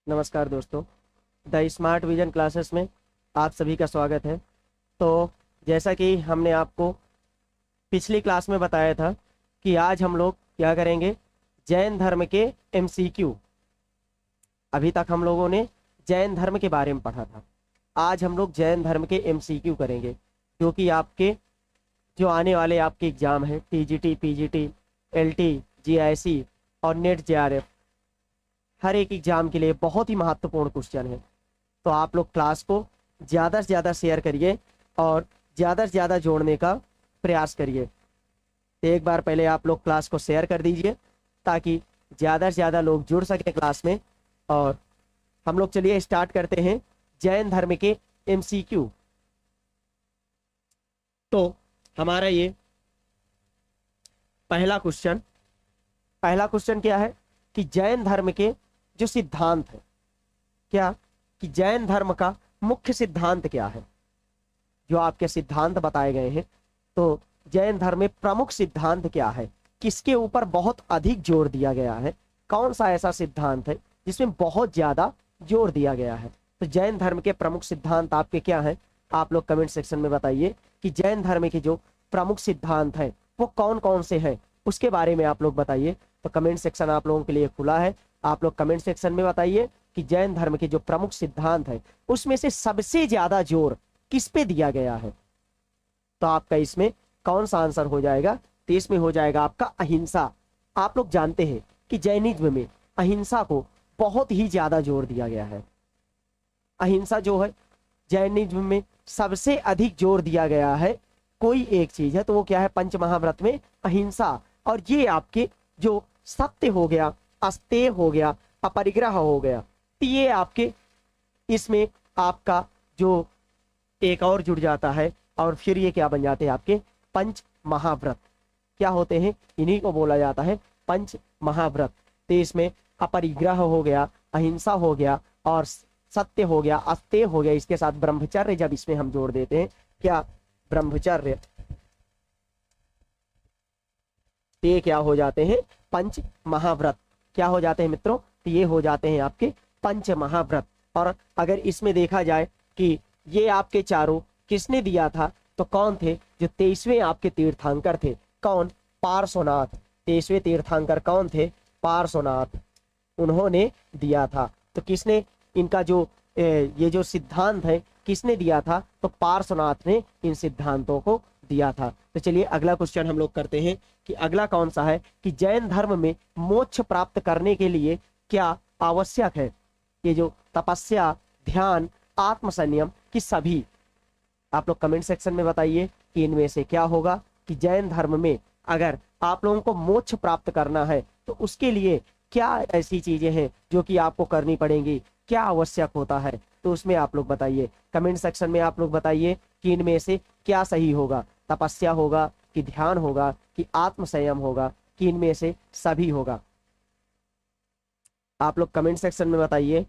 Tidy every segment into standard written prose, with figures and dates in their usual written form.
नमस्कार दोस्तों, the smart vision classes में आप सभी का स्वागत है। तो जैसा कि हमने आपको पिछली क्लास में बताया था कि आज हम लोग क्या करेंगे, जैन धर्म के एमसीक्यू। अभी तक हम लोगों ने जैन धर्म के बारे में पढ़ा था। आज हम लोग जैन धर्म के एमसीक्यू करेंगे, क्योंकि आपके जो आने वाले आपके एग्ज़ाम है टीजीटी, पीजीटी, एलटी, जीआईसी और नेट जेआरएफ, हर एक एग्जाम के लिए बहुत ही महत्वपूर्ण क्वेश्चन है। तो आप लोग क्लास को ज़्यादा से ज़्यादा शेयर करिए और ज़्यादा से ज़्यादा जोड़ने का प्रयास करिए। तो एक बार पहले आप लोग क्लास को शेयर कर दीजिए ताकि ज़्यादा से ज़्यादा लोग जुड़ सकें क्लास में। और हम लोग चलिए स्टार्ट करते हैं जैन धर्म के एमसीक्यू। तो हमारा ये पहला क्वेश्चन क्या है कि जैन धर्म के जो सिद्धांत है, क्या कि जैन धर्म का मुख्य सिद्धांत क्या है, जो आपके सिद्धांत बताए गए हैं। तो जैन धर्म में प्रमुख सिद्धांत क्या है, किसके ऊपर बहुत अधिक जोर दिया गया है, कौन सा ऐसा सिद्धांत है जिसमें बहुत ज्यादा जोर दिया गया है। तो जैन धर्म के प्रमुख सिद्धांत आपके क्या है, आप लोग कमेंट सेक्शन में बताइए कि जैन धर्म के जो प्रमुख सिद्धांत है वो कौन कौन से हैं, उसके बारे में आप लोग बताइए। तो कमेंट सेक्शन आप लोगों के लिए खुला है, आप लोग कमेंट सेक्शन में बताइए कि जैन धर्म के जो प्रमुख सिद्धांत है उसमें से सबसे ज्यादा जोर किस पे दिया गया है। तो आपका इसमें कौन सा आंसर हो जाएगा, तो इसमें हो जाएगा आपका अहिंसा। आप लोग जानते हैं कि जैनिज्म में अहिंसा को बहुत ही ज्यादा जोर दिया गया है। अहिंसा जो है जैनिज्म में सबसे अधिक जोर दिया गया है, कोई एक चीज है तो वो क्या है, पंच महाव्रत में अहिंसा। और ये आपके जो सत्य हो गया, अस्तेय हो गया, अपरिग्रह हो गया, तो ये आपके इसमें आपका जो एक और जुड़ जाता है और फिर ये क्या बन जाते हैं, आपके पंच महाव्रत क्या होते हैं, इन्हीं को बोला जाता है पंच महाव्रत। तो इसमें अपरिग्रह हो गया, अहिंसा हो गया और सत्य हो गया, अस्तेय हो गया, इसके साथ ब्रह्मचर्य जब इसमें हम जोड़ देते हैं, क्या ब्रह्मचर्य, ये क्या हो जाते हैं, पंच महाव्रत। क्या हो जाते हैं मित्रों, तो ये हो जाते हैं आपके पंच महाव्रत। और अगर इसमें देखा जाए कि ये आपके चारों किसने दिया था, तो कौन थे, जो 23वें आपके तीर्थंकर थे, कौन, पार्श्वनाथ। 23वें तीर्थंकर कौन थे, पार्श्वनाथ, उन्होंने दिया था। तो किसने इनका जो ये जो सिद्धांत है किसने दिया था, तो पार्श्वनाथ ने इन सिद्धांतों को दिया था। तो चलिए अगला क्वेश्चन हम लोग करते हैं कि अगला कौन सा है कि जैन धर्म में मोक्ष प्राप्त करने के लिए क्या आवश्यक है। ये जो तपस्या, ध्यान, आत्म संयम की सभी, आप लोग कमेंट सेक्शन में बताइए कि इनमें से क्या होगा कि जैन धर्म में अगर आप लोगों को मोक्ष प्राप्त करना है तो उसके लिए क्या ऐसी चीजें हैं जो कि आपको करनी पड़ेंगी, क्या आवश्यक होता है। तो उसमें आप लोग बताइए, कमेंट सेक्शन में आप लोग बताइए कि इनमें से क्या सही होगा, तपस्या होगा कि ध्यान होगा कि आत्म संयम होगा कि इनमें से सभी होगा। आप लोग कमेंट सेक्शन में बताइए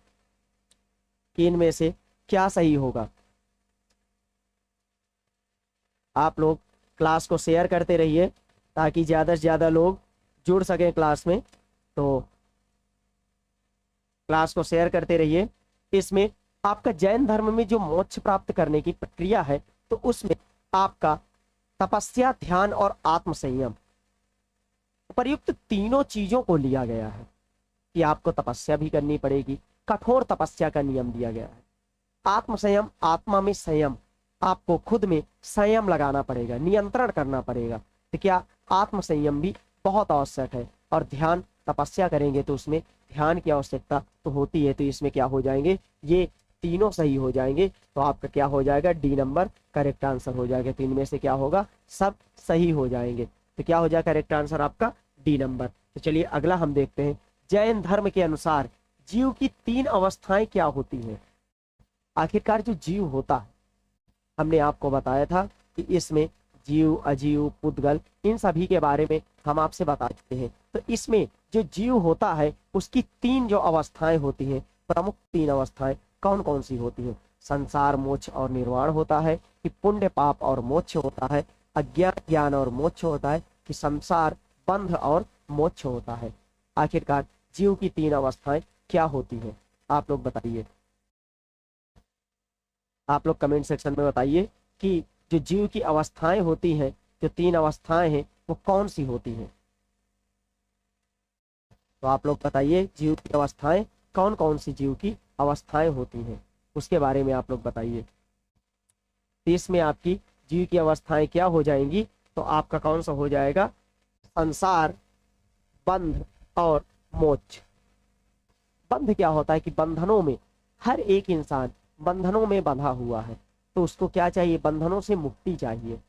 कि इनमें से क्या सही होगा। आप लोग क्लास को शेयर करते रहिए ताकि ज्यादा से ज्यादा लोग जुड़ सकें क्लास में। तो क्लास को शेयर करते रहिए। इसमें आपका जैन धर्म में जो मोक्ष प्राप्त करने की प्रक्रिया है, तो उसमें आपका तपस्या, ध्यान और आत्म संयम, उपर्युक्त तीनों चीजों को लिया गया है कि आपको तपस्या भी करनी पड़ेगी, कठोर तपस्या का नियम दिया गया है। आत्म संयम, आत्मा में संयम, आपको खुद में संयम लगाना पड़ेगा, नियंत्रण करना पड़ेगा। तो क्या आत्म संयम भी बहुत आवश्यक है। और ध्यान, तपस्या करेंगे तो उसमें ध्यान की आवश्यकता तो होती है। तो इसमें क्या हो जाएंगे, ये तीनों सही हो जाएंगे तो आपका क्या हो जाएगा, डी नंबर करेक्ट आंसर हो जाएगा। तो इनमें से क्या होगा, सब सही हो जाएंगे। तो क्या हो जाएगा करेक्ट आंसर आपका, डी नंबर। तो चलिए अगला हम देखते हैं, जैन धर्म के अनुसार जीव की 3 अवस्थाएं क्या होती हैं। आखिरकार जो जीव होता है, हमने आपको बताया था कि इसमें जीव, अजीव, पुद्गल, इन सभी के बारे में हम आपसे बता चुके हैं। तो इसमें जो जीव होता है उसकी 3 जो अवस्थाएं होती हैं, प्रमुख 3 अवस्थाएं कौन कौन सी होती हैं। संसार, मोक्ष और निर्वाण होता है, कि पुण्य, पाप और मोक्ष होता है, अज्ञान, ज्ञान और मोक्ष होता है, कि संसार, बंध और मोक्ष होता है। आखिरकार जीव की 3 अवस्थाएं क्या होती हैं। आप लोग बताइए, आप लोग कमेंट सेक्शन में बताइए कि जो जीव की अवस्थाएं होती हैं, जो 3 अवस्थाएं हैं, वो कौन सी होती हैं। तो आप लोग बताइए जीव की अवस्थाएं कौन कौन सी जीव की अवस्थाएं होती हैं, उसके बारे में आप लोग बताइए। तो इसमें आपकी जीव की अवस्थाएं क्या हो जाएंगी, तो आपका कौन सा हो जाएगा, संसार, बंध और मोक्ष। बंध क्या होता है कि बंधनों में, हर एक इंसान बंधनों में बंधा हुआ है, तो उसको क्या चाहिए, बंधनों से मुक्ति चाहिए।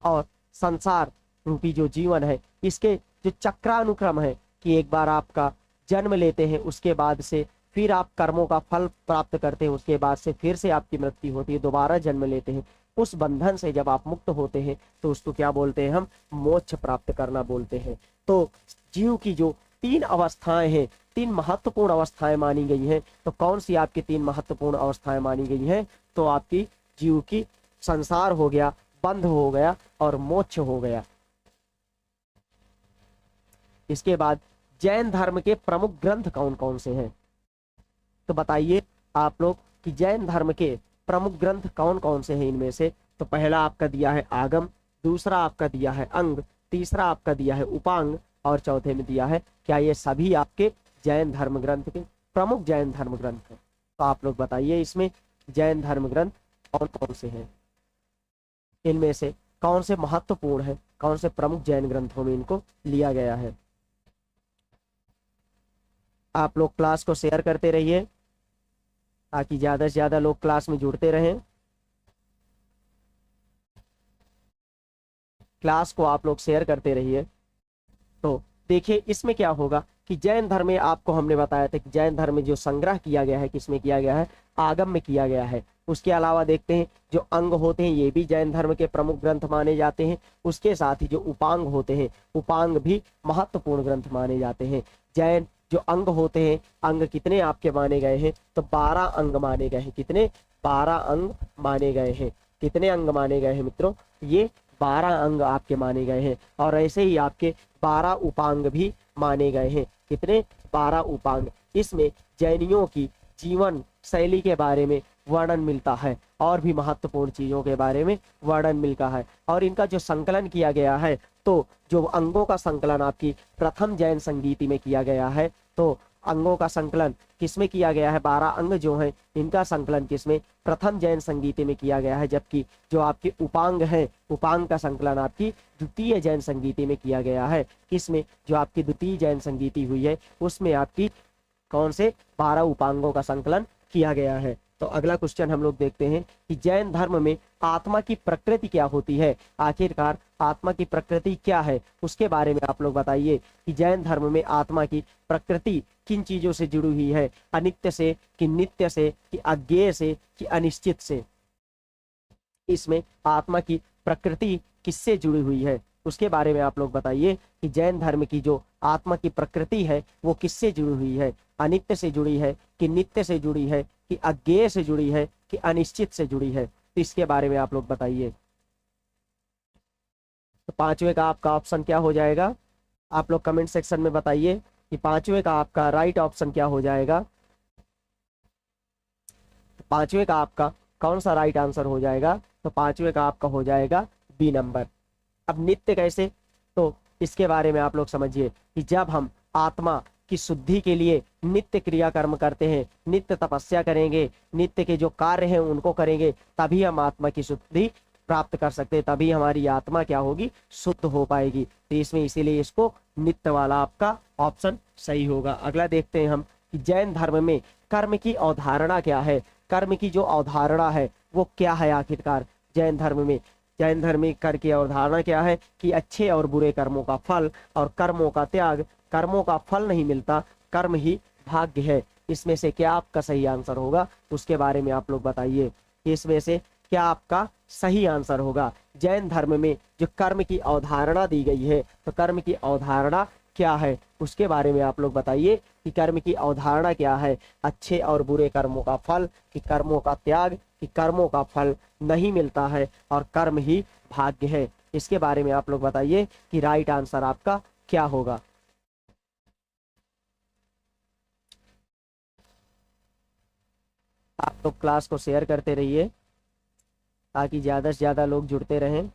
और संसार रूपी जो जीवन है, इसके जो चक्रानुक्रम है कि एक बार आपका जन्म लेते हैं, उसके बाद से फिर आप कर्मों का फल प्राप्त करते हैं, उसके बाद से फिर से आपकी मृत्यु होती है, दोबारा जन्म लेते हैं। उस बंधन से जब आप मुक्त होते हैं तो उसको क्या बोलते हैं, हम मोक्ष प्राप्त करना बोलते हैं। तो जीव की जो 3 अवस्थाएं हैं, 3 महत्वपूर्ण अवस्थाएं मानी गई हैं, तो कौन सी आपकी 3 महत्वपूर्ण अवस्थाएं मानी गई हैं, तो आपकी जीव की संसार हो गया, बंध हो गया और मोक्ष हो गया। इसके बाद जैन धर्म के प्रमुख ग्रंथ कौन कौन से हैं, तो बताइए आप लोग कि जैन धर्म के प्रमुख ग्रंथ कौन कौन से हैं इनमें से। तो पहला आपका दिया है आगम, दूसरा आपका दिया है अंग, तीसरा आपका दिया है उपांग और चौथे में दिया है, क्या ये सभी आपके जैन धर्म ग्रंथ के प्रमुख जैन धर्म ग्रंथ हैं। तो आप लोग बताइए इसमें जैन धर्म ग्रंथ कौन कौन से हैं, इनमें से कौन से महत्वपूर्ण है, कौन से प्रमुख जैन ग्रंथों में इनको लिया गया है। आप लोग क्लास को शेयर करते रहिए ताकि ज्यादा से ज्यादा लोग क्लास में जुड़ते रहें। क्लास को आप लोग शेयर करते रहिए। तो देखिए इसमें क्या होगा कि जैन धर्म में आपको हमने बताया था कि जैन धर्म में जो संग्रह किया गया है, किसमें किया गया है, आगम में किया गया है। उसके अलावा देखते हैं जो अंग होते हैं ये भी जैन धर्म के प्रमुख ग्रंथ माने जाते हैं। उसके साथ ही जो उपांग होते हैं, उपांग भी महत्वपूर्ण ग्रंथ माने जाते हैं। जैन जो अंग होते हैं, अंग कितने आपके माने गए हैं, तो 12 अंग माने गए हैं। कितने, 12 अंग माने गए हैं। कितने अंग माने गए हैं मित्रों, ये 12 अंग आपके माने गए हैं। और ऐसे ही आपके 12 उपांग भी माने गए हैं। कितने, 12 उपांग। इसमें जैनियों की जीवन शैली के बारे में वर्णन मिलता है और भी महत्वपूर्ण चीजों के बारे में वर्णन मिलता है। और इनका जो संकलन किया गया है, तो जो अंगों का संकलन आपकी प्रथम जैन संगीति में किया गया है, तो अंगों का संकलन किसमें किया गया है, 12 अंग जो हैं इनका संकलन किसमें, प्रथम जैन संगीति में किया गया है। जबकि जो आपके उपांग हैं, उपांग का संकलन आपकी द्वितीय जैन संगीति में किया गया है। किसमें, जो आपकी द्वितीय जैन संगीति हुई है उसमें आपकी कौन से 12 उपांगों का संकलन किया गया है। तो अगला क्वेश्चन हम लोग देखते हैं कि जैन धर्म में आत्मा की प्रकृति क्या होती है। आखिरकार आत्मा की प्रकृति क्या है, उसके बारे में आप लोग बताइए कि जैन धर्म में आत्मा की प्रकृति किन चीजों से जुड़ी हुई है, अनित्य से कि नित्य से कि अज्ञेय से कि अनिश्चित से। इसमें आत्मा की प्रकृति किससे जुड़ी हुई है, उसके बारे में आप लोग बताइए कि जैन धर्म की जो आत्मा की प्रकृति है वो किससे जुड़ी हुई है, अनित्य से जुड़ी है कि नित्य से जुड़ी है कि अज्ञेय से जुड़ी है कि अनिश्चित से जुड़ी है। तो इसके बारे में आप लोग बताइए। तो 5वें का आपका ऑप्शन क्या हो जाएगा, आप लोग कमेंट सेक्शन में बताइए कि 5वें का आपका राइट ऑप्शन क्या हो जाएगा। 5वें का आपका कौन सा राइट आंसर हो जाएगा, तो 5वें का आपका हो जाएगा बी नंबर। अब नित्य कैसे, तो इसके बारे में आप लोग समझिए कि जब हम आत्मा की शुद्धि के लिए नित्य क्रिया कर्म करते हैं, नित्य तपस्या करेंगे, नित्य के जो कार्य हैं उनको करेंगे, तभी हम आत्मा की शुद्धि प्राप्त कर सकते हैं, तभी हमारी आत्मा क्या होगी, शुद्ध हो पाएगी। तो इसमें इसीलिए इसको नित्य वाला आपका ऑप्शन सही होगा। अगला देखते हैं हम कि जैन धर्म में कर्म की अवधारणा क्या है। कर्म की जो अवधारणा है वो क्या है आखिरकार जैन धर्म में। जैन धर्म में कर्म की अवधारणा क्या है कि अच्छे और बुरे कर्मों का फल और कर्मों का त्याग। कर्मों का फल नहीं मिलता, कर्म ही भाग्य है। इसमें से क्या आपका सही आंसर होगा, उसके बारे में आप लोग बताइए कि इसमें से क्या आपका सही आंसर होगा। जैन धर्म में जो कर्म की अवधारणा दी गई है, तो कर्म की अवधारणा क्या है उसके बारे में आप लोग बताइए कि कर्म की अवधारणा क्या है। अच्छे और बुरे कर्मों का फल कि कर्मों का त्याग कि कर्मों का फल नहीं मिलता है और कर्म ही भाग्य है। इसके बारे में आप लोग बताइए कि राइट आंसर आपका क्या होगा। आप लोग क्लास को शेयर करते रहिए ताकि ज़्यादा से ज़्यादा लोग जुड़ते रहें।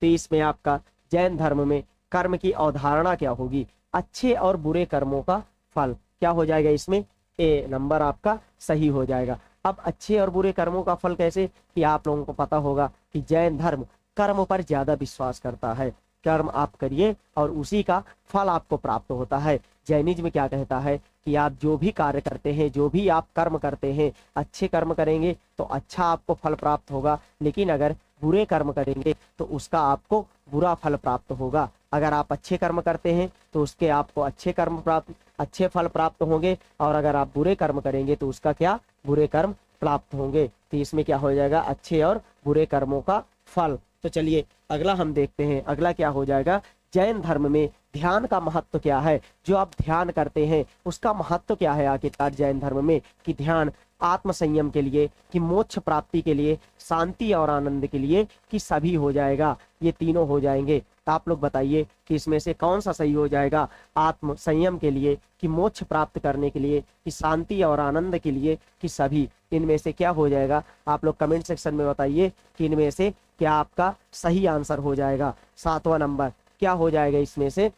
तो इसमें आपका जैन धर्म में कर्म की अवधारणा क्या होगी? अच्छे और बुरे कर्मों का फल क्या हो जाएगा? इसमें ए नंबर आपका सही हो जाएगा। अब अच्छे और बुरे कर्मों का फल कैसे, कि आप लोगों को पता होगा कि जैन धर्म कर्म पर ज्यादा विश्वास करता है। कर्म आप करिए और उसी का फल आपको प्राप्त होता है। जैनिज्म क्या कहता है कि आप जो भी कार्य करते हैं, जो भी आप कर्म करते हैं, अच्छे कर्म करेंगे तो अच्छा आपको फल प्राप्त होगा, लेकिन अगर बुरे कर्म करेंगे तो उसका आपको बुरा फल प्राप्त होगा। अगर आप अच्छे कर्म करते हैं तो उसके आपको अच्छे फल प्राप्त होंगे, और अगर आप बुरे कर्म करेंगे तो उसका क्या, बुरे कर्म प्राप्त होंगे। तो इसमें क्या हो जाएगा, अच्छे और बुरे कर्मों का फल। तो चलिए अगला हम देखते हैं, अगला क्या हो जाएगा, जैन धर्म में ध्यान का महत्व क्या है? जो आप ध्यान करते हैं उसका महत्व क्या है आखिरकार जैन धर्म में? कि ध्यान आत्म संयम के लिए, कि मोक्ष प्राप्ति के लिए, शांति और आनंद के लिए, कि सभी हो जाएगा? ये तीनों हो जाएंगे। तो आप लोग बताइए कि इसमें से कौन सा सही हो जाएगा? आत्म संयम के लिए, कि मोक्ष प्राप्त करने के लिए, कि शांति और आनंद के लिए, कि सभी? इनमें से क्या हो जाएगा? आप लोग कमेंट सेक्शन में बताइए कि इनमें से क्या आपका सही आंसर हो जाएगा। 7वां नंबर क्या हो जाएगा इसमें से?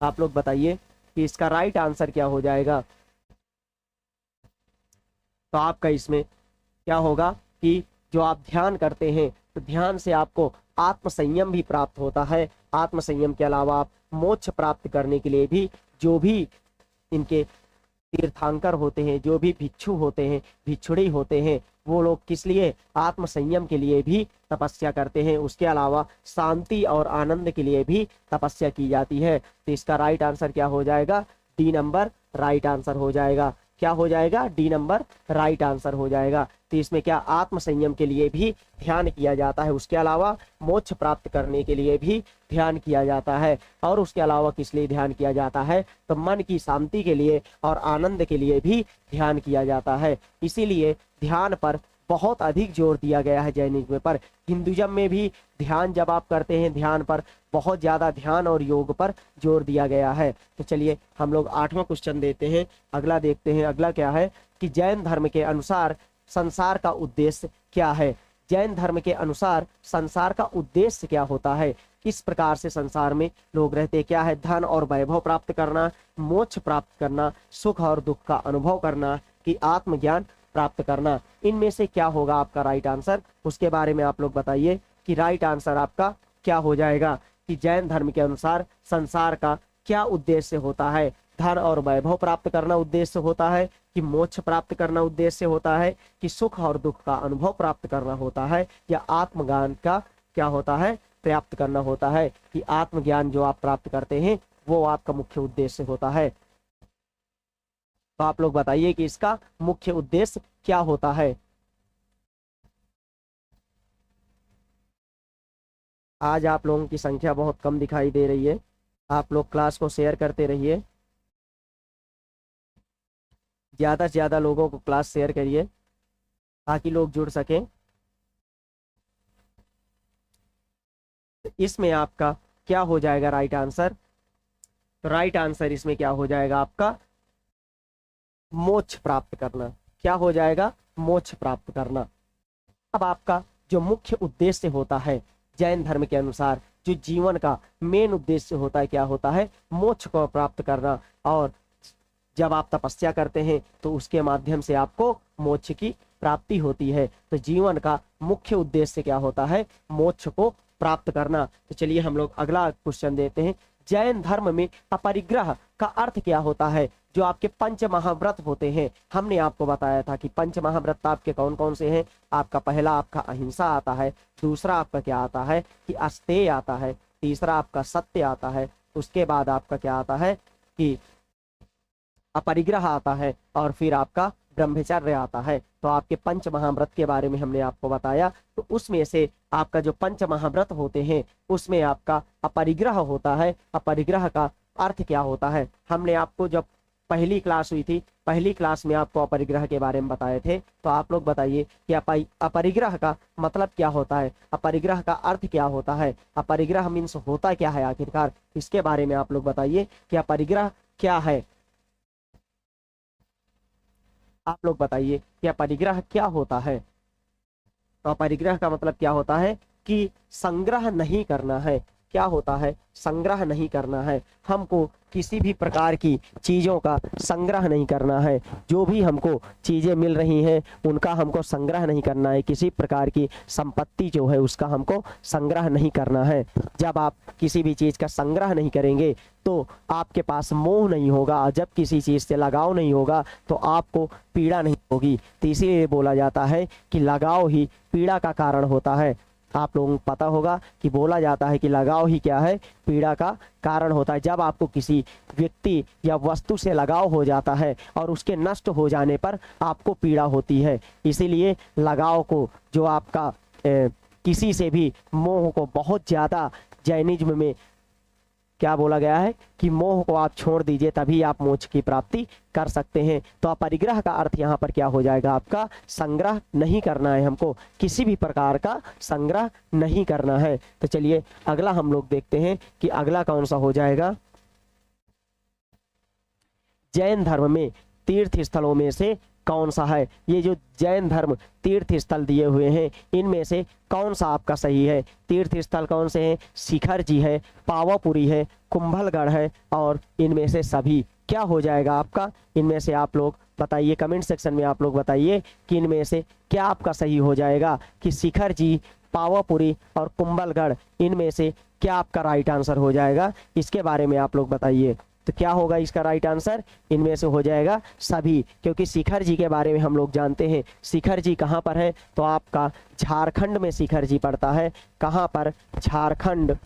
आप लोग बताइए कि इसका राइट आंसर क्या हो जाएगा। तो आपका इसमें क्या होगा कि जो आप ध्यान करते हैं तो ध्यान से आपको आत्म संयम भी प्राप्त होता है। आत्म संयम के अलावा आप मोक्ष प्राप्त करने के लिए भी, जो भी इनके तीर्थंकर होते हैं, जो भी भिक्षु होते हैं, भिक्षुड़ी होते हैं, वो लोग किस लिए? आत्म संयम के लिए भी तपस्या करते हैं। उसके अलावा शांति और आनंद के लिए भी तपस्या की जाती है। तो इसका राइट आंसर क्या हो जाएगा? डी नंबर राइट आंसर हो जाएगा। क्या हो जाएगा? डी नंबर राइट आंसर हो जाएगा। तो इसमें क्या, आत्म संयम के लिए भी ध्यान किया जाता है, उसके अलावा मोक्ष प्राप्त करने के लिए भी ध्यान किया जाता है, और उसके अलावा किस लिए ध्यान किया जाता है? तो मन की शांति के लिए और आनंद के लिए भी ध्यान किया जाता है। इसीलिए ध्यान पर बहुत अधिक जोर दिया गया है जैनिज्म पर। हिंदुइज्म में भी ध्यान जब आप करते हैं, ध्यान पर बहुत ज्यादा ध्यान और योग पर जोर दिया गया है। तो चलिए हम लोग 8वां क्वेश्चन देते हैं, अगला देखते हैं। अगला क्या है कि जैन धर्म के अनुसार संसार का उद्देश्य क्या है? जैन धर्म के अनुसार संसार का उद्देश्य क्या होता है? किस प्रकार से संसार में लोग रहते? क्या है? धन और वैभव प्राप्त करना, मोक्ष प्राप्त करना, सुख और दुख का अनुभव करना, कि आत्मज्ञान प्राप्त करना? इनमें से क्या होगा आपका राइट आंसर? उसके बारे में आप लोग बताइए कि राइट आंसर आपका क्या हो जाएगा, कि जैन धर्म के अनुसार संसार का क्या उद्देश्य होता है? धन और वैभव प्राप्त करना उद्देश्य होता है, कि मोक्ष प्राप्त करना उद्देश्य होता है, कि सुख और दुख का अनुभव प्राप्त करना होता है, या आत्मज्ञान का क्या होता है, प्राप्त करना होता है? कि आत्मज्ञान जो आप प्राप्त करते हैं वो आपका मुख्य उद्देश्य होता है। तो आप लोग बताइए कि इसका मुख्य उद्देश्य क्या होता है? आज आप लोगों की संख्या बहुत कम दिखाई दे रही है। आप लोग क्लास को शेयर करते रहिए, ज्यादा से ज्यादा लोगों को क्लास शेयर करिए ताकि लोग जुड़ सकें। तो इसमें आपका क्या हो जाएगा राइट आंसर? तो राइट आंसर इसमें क्या हो जाएगा आपका? मोक्ष प्राप्त करना। क्या हो जाएगा? मोक्ष प्राप्त करना। अब आपका जो मुख्य उद्देश्य होता है जैन धर्म के अनुसार, जो जीवन का मेन उद्देश्य होता है, क्या होता है? मोक्ष को प्राप्त करना। और जब आप तपस्या करते हैं तो उसके माध्यम से आपको मोक्ष की प्राप्ति होती है। तो जीवन का मुख्य उद्देश्य क्या होता है? मोक्ष को प्राप्त करना। तो चलिए हम लोग अगला क्वेश्चन देते हैं। जैन धर्म में अपरिग्रह का अर्थ क्या होता है? जो आपके पंच महाव्रत होते हैं, हमने आपको बताया था कि पंच महाव्रत आपके कौन कौन से हैं। आपका पहला आपका अहिंसा आता है, दूसरा आपका क्या आता है कि अस्तेय आता है, तीसरा आपका सत्य आता है, उसके बाद आपका क्या आता है कि अपरिग्रह आता है, और फिर आपका ब्रह्मचर्य आता है। तो आपके पंच महाव्रत के बारे में हमने आपको बताया। तो उसमें से आपका जो पंच महाव्रत होते हैं उसमें आपका अपरिग्रह होता है। अपरिग्रह का अर्थ क्या होता है? हमने आपको जब पहली क्लास हुई थी, पहली क्लास में आपको अपरिग्रह के बारे में बताए थे। तो आप लोग बताइए कि अपरिग्रह का मतलब क्या होता है? अपरिग्रह का अर्थ क्या होता है? अपरिग्रह मीन्स होता क्या है आखिरकार? इसके बारे में आप लोग बताइए कि अपरिग्रह क्या है। आप लोग बताइए कि अपरिग्रह क्या होता है। तो अपरिग्रह का मतलब क्या होता है कि संग्रह नहीं करना है। क्या होता है? संग्रह नहीं करना है। हमको किसी भी प्रकार की चीज़ों का संग्रह नहीं करना है। जो भी हमको चीज़ें मिल रही हैं उनका हमको संग्रह नहीं करना है। किसी प्रकार की संपत्ति जो है उसका हमको संग्रह नहीं करना है। जब आप किसी भी चीज़ का संग्रह नहीं करेंगे तो आपके पास मोह नहीं होगा। जब किसी चीज़ से लगाव नहीं होगा तो आपको पीड़ा नहीं होगी। तो इसीलिए बोला जाता है कि लगाव ही पीड़ा का कारण होता है। आप लोगों को पता होगा कि बोला जाता है कि लगाव ही क्या है? पीड़ा का कारण होता है। जब आपको किसी व्यक्ति या वस्तु से लगाव हो जाता है और उसके नष्ट हो जाने पर आपको पीड़ा होती है। इसीलिए लगाव को, जो आपका किसी से भी मोह को बहुत ज़्यादा, जैनिज्म में क्या बोला गया है कि मोह को आप छोड़ दीजिए तभी आप मोक्ष की प्राप्ति कर सकते हैं। तो अपरिग्रह का अर्थ यहाँ पर क्या हो जाएगा? आपका संग्रह नहीं करना है। हमको किसी भी प्रकार का संग्रह नहीं करना है। तो चलिए अगला हम लोग देखते हैं कि अगला कौन सा हो जाएगा। जैन धर्म में तीर्थ स्थलों में से कौन सा है? ये जो जैन धर्म तीर्थ स्थल दिए हुए हैं इनमें से कौन सा आपका सही है? तीर्थ स्थल कौन से हैं? शिखर जी है, पावापुरी है, कुंभलगढ़ है और इनमें से सभी क्या हो जाएगा आपका? इनमें से आप लोग बताइए, कमेंट सेक्शन में आप लोग बताइए कि इनमें से क्या आपका सही हो जाएगा कि शिखर जी, पावापुरी और कुंभलगढ़, इनमें से क्या आपका राइट आंसर हो जाएगा? इसके बारे में आप लोग बताइए। तो क्या होगा इसका राइट आंसर? इनमें से हो जाएगा सभी, क्योंकि शिखर जी के बारे में हम लोग जानते हैं। शिखर जी कहाँ पर है? तो आपका झारखंड में शिखर जी पड़ता है। कहाँ पर? झारखंड।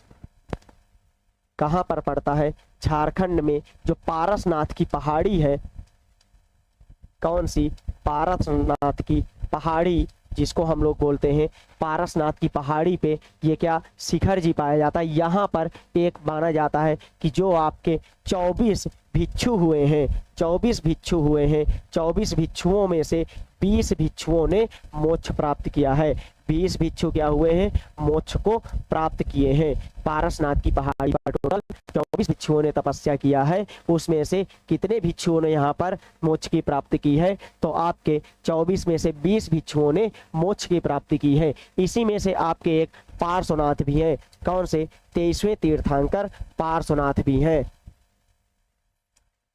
कहाँ पर पड़ता है? झारखंड में जो पारसनाथ की पहाड़ी है, कौन सी? पारसनाथ की पहाड़ी, जिसको हम लोग बोलते हैं पारसनाथ की पहाड़ी पे ये क्या? शिखर जी पाया जाता है। यहाँ पर एक माना जाता है कि जो आपके 24 भिक्षु हुए हैं, 24 भिक्षु हुए हैं, 24 भिक्षुओं में से 20 भिक्षुओं ने मोक्ष प्राप्त किया है। 20 भिक्षु क्या हुए हैं? मोक्ष को प्राप्त किए हैं। पारसनाथ की पहाड़ी पर टोटल 24 भिक्षुओं ने तपस्या किया है। उसमें से कितने भिक्षुओं ने यहाँ पर मोक्ष की प्राप्ति की है? तो आपके 24 में से 20 भिक्षुओं ने मोक्ष की प्राप्ति की है। इसी में से आपके एक पार्श्वनाथ भी हैं। कौन से? 23वें तीर्थंकर पार्श्वनाथ भी हैं।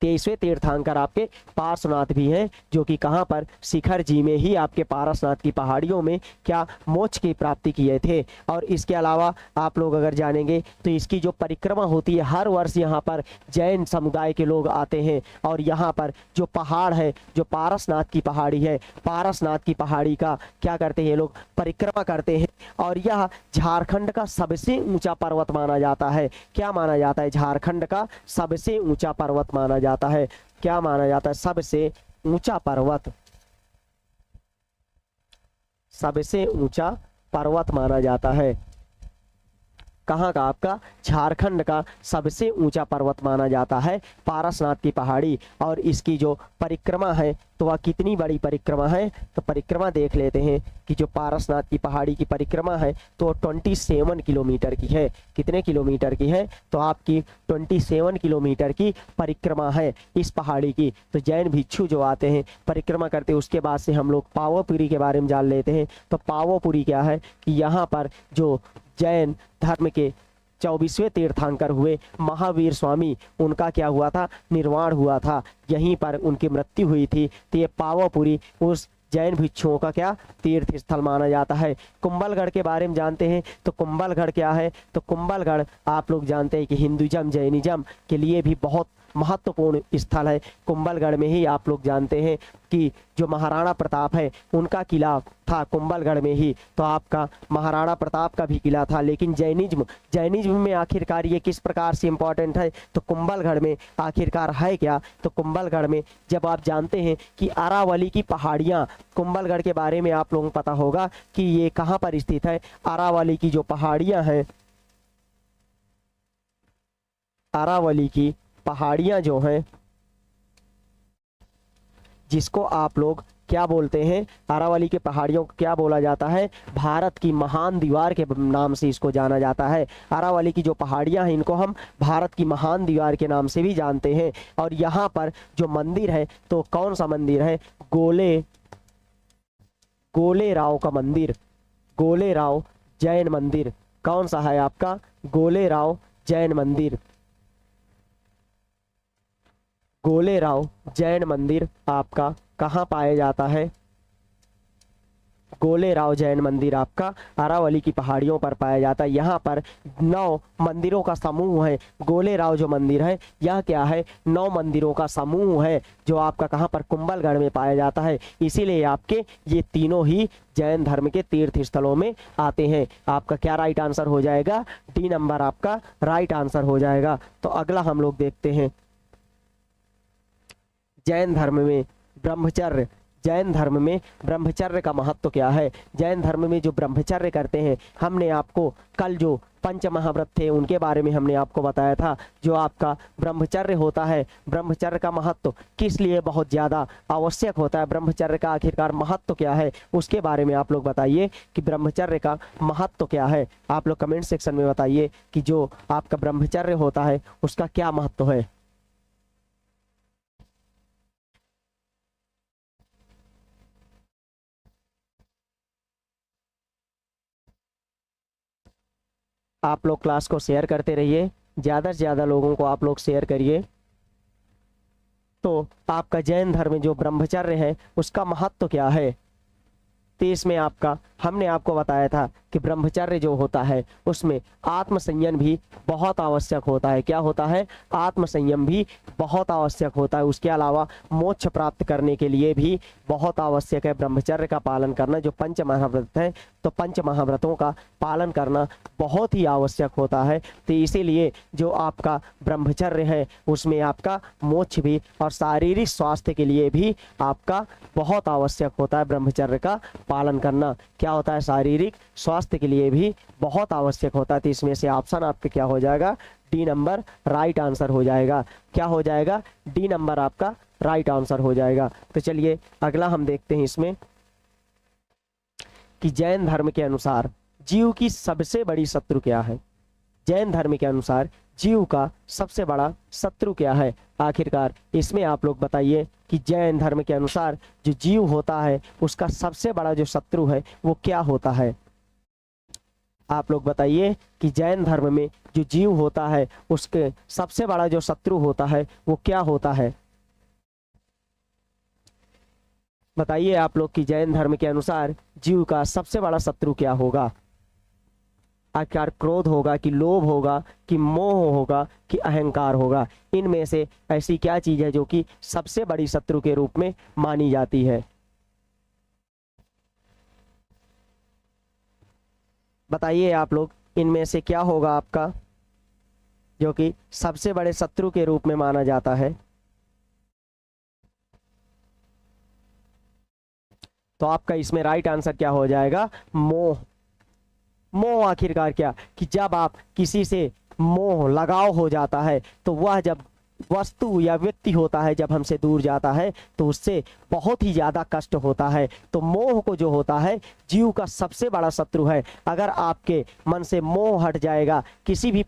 23वें तीर्थंकर आपके पार्श्वनाथ भी हैं, जो कि कहाँ पर? शिखर जी में ही आपके पारसनाथ की पहाड़ियों में क्या? मोक्ष की प्राप्ति किए थे। और इसके अलावा आप लोग अगर जानेंगे तो इसकी जो परिक्रमा होती है, हर वर्ष यहाँ पर जैन समुदाय के लोग आते हैं और यहाँ पर जो पहाड़ है, जो पारसनाथ की पहाड़ी है, पारसनाथ की पहाड़ी का क्या करते हैं ये लोग? परिक्रमा करते हैं। और यह झारखंड का सबसे ऊंचा पर्वत माना जाता है। क्या माना जाता है? झारखंड का सबसे ऊंचा पर्वत माना जाता है। क्या माना जाता है? सबसे ऊंचा पर्वत, सबसे ऊंचा पर्वत माना जाता है। कहाँ का? आपका झारखंड का सबसे ऊंचा पर्वत माना जाता है पारसनाथ की पहाड़ी। और इसकी जो परिक्रमा है तो वह कितनी बड़ी परिक्रमा है? तो परिक्रमा देख लेते हैं कि जो पारसनाथ की पहाड़ी की परिक्रमा है तो 27 किलोमीटर की है। कितने किलोमीटर की है? तो आपकी 27 किलोमीटर की परिक्रमा है इस पहाड़ी की। तो जैन भिक्षु जो आते हैं परिक्रमा करते हैं। उसके बाद से हम लोग पावापुरी के बारे में जान लेते हैं। तो पावापुरी क्या है कि यहाँ पर जो जैन धर्म के 24वें तीर्थंकर हुए महावीर स्वामी, उनका क्या हुआ था? निर्वाण हुआ था। यहीं पर उनकी मृत्यु हुई थी। तो ये पावापुरी उस जैन भिक्षुओं का क्या? तीर्थ स्थल माना जाता है। कुंभलगढ़ के बारे में जानते हैं। तो कुंभलगढ़ क्या है? तो कुंभलगढ़ आप लोग जानते हैं कि हिंदुइज्म जैनिज्म के लिए भी बहुत महत्वपूर्ण स्थल है। कुंभलगढ़ में ही आप लोग जानते हैं कि जो महाराणा प्रताप है उनका किला था कुंभलगढ़ में ही। तो आपका महाराणा प्रताप का भी किला था। लेकिन जैनिज्म में आखिरकार ये किस प्रकार से इंपॉर्टेंट है? तो कुंभलगढ़ में आखिरकार है क्या? तो कुंभलगढ़ में जब आप जानते हैं कि अरावली की पहाड़ियाँ, कुंभलगढ़ के बारे में आप लोगों को पता होगा कि ये कहाँ पर स्थित है। अरावली की जो पहाड़ियाँ हैं, अरावली की पहाड़ियाँ जो हैं, जिसको आप लोग क्या बोलते हैं, अरावली के पहाड़ियों को क्या बोला जाता है, भारत की महान दीवार के नाम से इसको जाना जाता है। अरावली की जो पहाड़ियां हैं इनको हम भारत की महान दीवार के नाम से भी जानते हैं। और यहाँ पर जो मंदिर है तो कौन सा मंदिर है, गोले राव का मंदिर, गोले राव जैन मंदिर। कौन सा है आपका, गोले राव जैन मंदिर। गोले राव जैन मंदिर आपका कहाँ पाया जाता है, गोले राव जैन मंदिर आपका अरावली की पहाड़ियों पर पाया जाता है। यहाँ पर 9 मंदिरों का समूह है। गोले राव जो मंदिर है यह क्या है, 9 मंदिरों का समूह है जो आपका कहाँ पर, कुंभलगढ़ में पाया जाता है। इसीलिए आपके ये तीनों ही जैन धर्म के तीर्थ स्थलों में आते हैं। आपका क्या राइट आंसर हो जाएगा, डी नंबर आपका राइट आंसर हो जाएगा। तो अगला हम लोग देखते हैं, जैन धर्म में ब्रह्मचर्य, जैन धर्म में ब्रह्मचर्य का महत्व क्या है। जैन धर्म में जो ब्रह्मचर्य करते हैं, हमने आपको कल जो पंच महाव्रत थे उनके बारे में हमने आपको बताया था। जो आपका ब्रह्मचर्य होता है, ब्रह्मचर्य का महत्व किस लिए बहुत ज़्यादा आवश्यक होता है, ब्रह्मचर्य का आखिरकार महत्व क्या है, उसके बारे में आप लोग बताइए कि ब्रह्मचर्य का महत्व क्या है। आप लोग कमेंट सेक्शन में बताइए कि जो आपका ब्रह्मचर्य होता है उसका क्या महत्व है। आप लोग क्लास को शेयर करते रहिए, ज़्यादा से ज़्यादा लोगों को आप लोग शेयर करिए। तो आपका जैन धर्म जो ब्रह्मचर्य है उसका महत्व क्या है। तो इसमें आपका हमने आपको बताया था कि ब्रह्मचर्य जो होता है उसमें आत्मसंयम भी बहुत आवश्यक होता है। क्या होता है, आत्मसंयम भी बहुत आवश्यक होता है। उसके अलावा मोक्ष प्राप्त करने के लिए भी बहुत आवश्यक है ब्रह्मचर्य का पालन करना। जो पंच महाव्रत है तो पंच महाव्रतों का पालन करना बहुत ही आवश्यक होता है। तो इसीलिए जो आपका ब्रह्मचर्य है उसमें आपका मोक्ष भी और शारीरिक स्वास्थ्य के लिए भी आपका बहुत आवश्यक होता है ब्रह्मचर्य का पालन करना। क्या होता है, शारीरिक स्वास्थ्य के लिए भी बहुत आवश्यक होता है। तो इसमें से ऑप्शन आपका क्या हो जाएगा, डी नंबर राइट आंसर हो जाएगा। क्या हो जाएगा, डी नंबर आपका राइट आंसर हो जाएगा। तो चलिए अगला हम देखते हैं इसमें कि जैन धर्म के अनुसार जीव की सबसे बड़ी शत्रु क्या है। जैन धर्म के अनुसार जीव का सबसे बड़ा शत्रु क्या है। आखिरकार इसमें आप लोग बताइए कि जैन धर्म के अनुसार जो जीव होता है उसका सबसे बड़ा जो शत्रु है वो क्या होता है। आप लोग बताइए कि जैन धर्म में जो जीव होता है उसके सबसे बड़ा जो शत्रु होता है वो क्या होता है। बताइए आप लोग कि जैन धर्म के अनुसार जीव का सबसे बड़ा शत्रु क्या होगा। आखिर क्रोध होगा कि लोभ होगा कि मोह होगा कि अहंकार होगा। इनमें से ऐसी क्या चीज है जो कि सबसे बड़ी शत्रु के रूप में मानी जाती है। बताइए आप लोग, इनमें से क्या होगा आपका जो कि सबसे बड़े शत्रु के रूप में माना जाता है। तो आपका इसमें राइट आंसर क्या हो जाएगा, मोह। मोह आखिरकार क्या, कि जब आप किसी से मोह लगाव हो जाता है तो वह जब वस्तु या व्यक्ति होता है जब हमसे दूर जाता है तो उससे बहुत ही ज्यादा कष्ट होता है। तो मोह को जो होता है जीव का सबसे बड़ा शत्रु है। अगर आपके मन से मोह हट जाएगा, किसी भी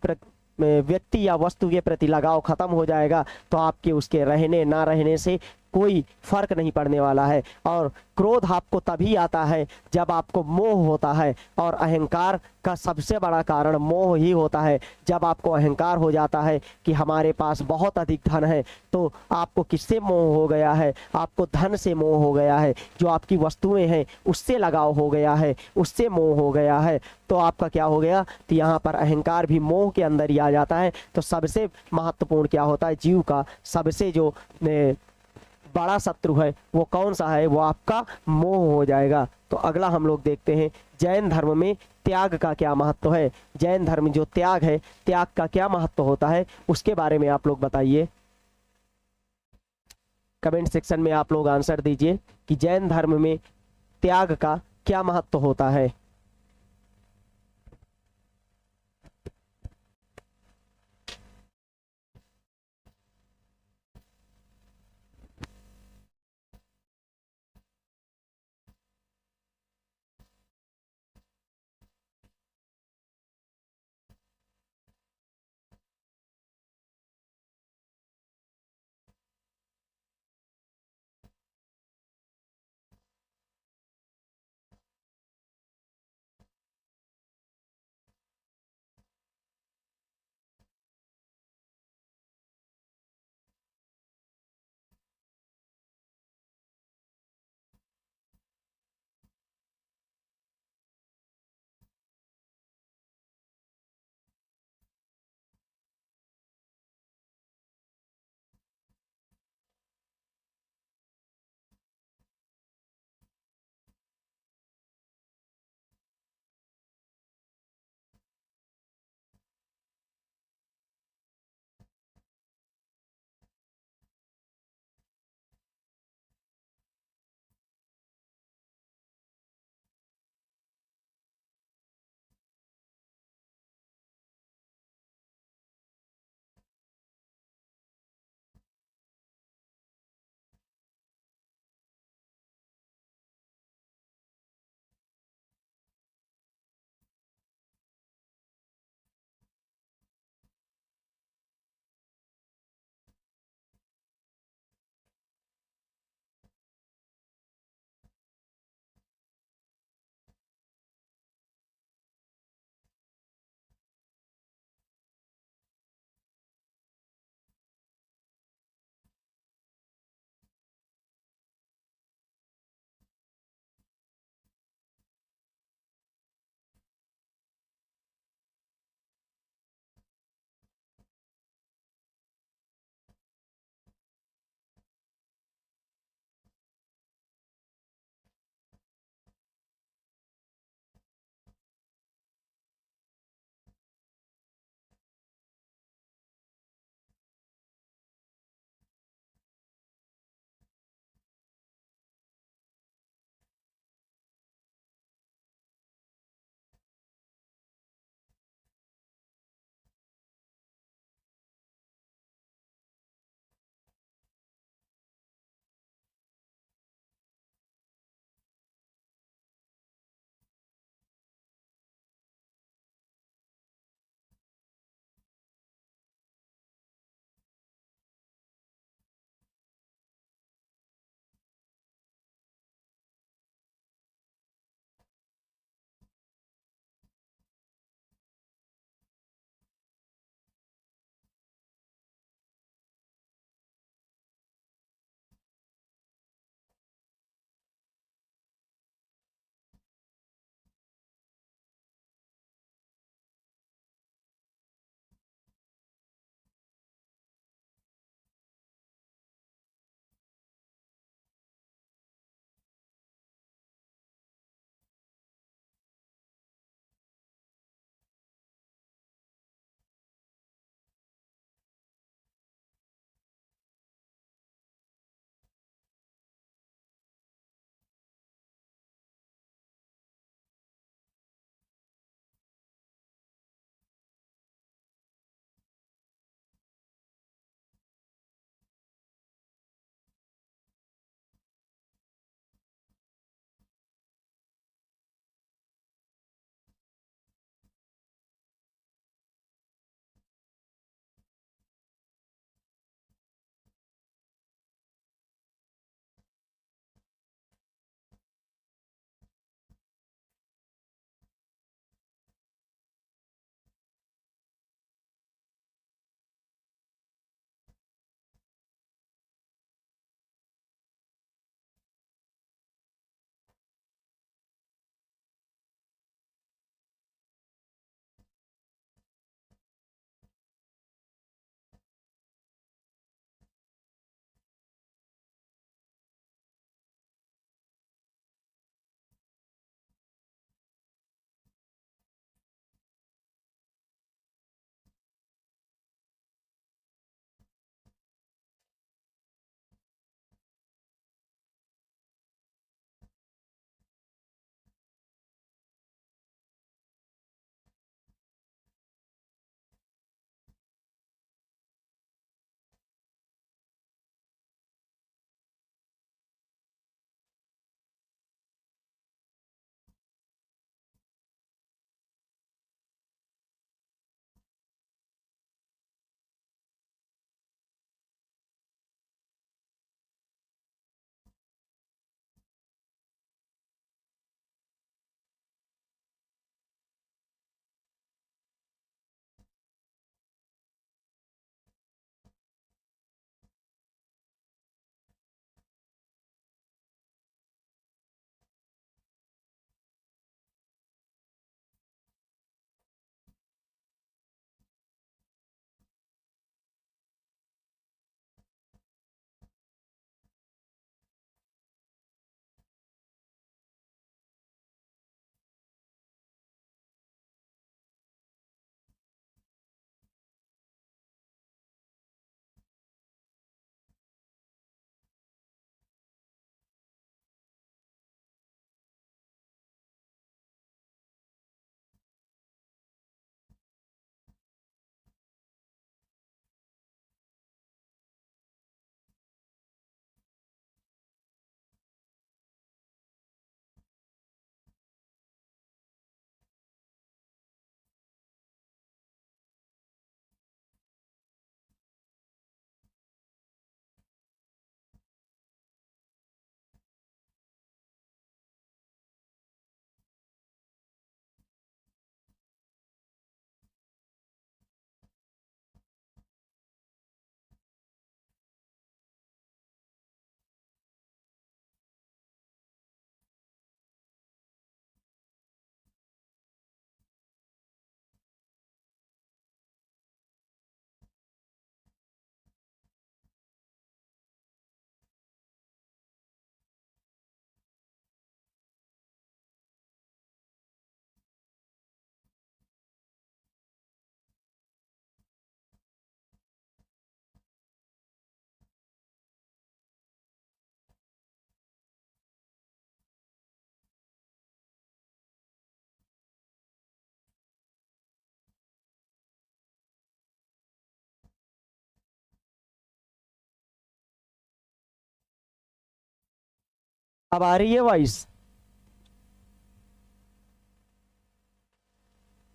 व्यक्ति या वस्तु के प्रति लगाव खत्म हो जाएगा तो आपके उसके रहने ना रहने से कोई फर्क नहीं पड़ने वाला है। और क्रोध आपको तभी आता है जब आपको मोह होता है, और अहंकार का सबसे बड़ा कारण मोह ही होता है। जब आपको अहंकार हो जाता है कि हमारे पास बहुत अधिक धन है, तो आपको किससे मोह हो गया है, आपको धन से मोह हो गया है। जो आपकी वस्तुएं हैं उससे लगाव हो गया है, उससे मोह हो गया है। तो आपका क्या हो गया, तो यहाँ पर अहंकार भी मोह के अंदर ही आ जाता है। तो सबसे महत्वपूर्ण क्या होता है, जीव का सबसे जो बड़ा शत्रु है वो कौन सा है, वो आपका मोह हो जाएगा। तो अगला हम लोग देखते हैं जैन धर्म में त्याग का क्या महत्व है। जैन धर्म जो त्याग है, त्याग का क्या महत्व होता है उसके बारे में आप लोग बताइए। कमेंट सेक्शन में आप लोग आंसर दीजिए कि जैन धर्म में त्याग का क्या महत्व होता है। अब आ रही है वॉइस?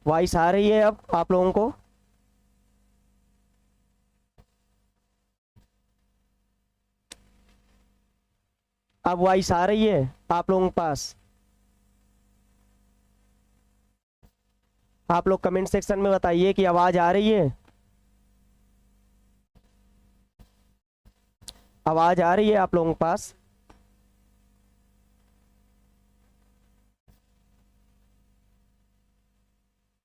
वॉइस आ रही है अब आप लोगों को? अब वॉइस आ रही है आप लोगों के पास? आप लोग कमेंट सेक्शन में बताइए कि आवाज आ रही है। आवाज आ रही है आप लोगों के पास?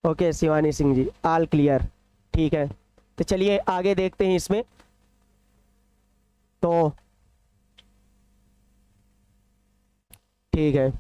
Okay Shivani Singh ji, all clear. ठीक है, तो चलिए आगे देखते हैं इसमें। तो ठीक है,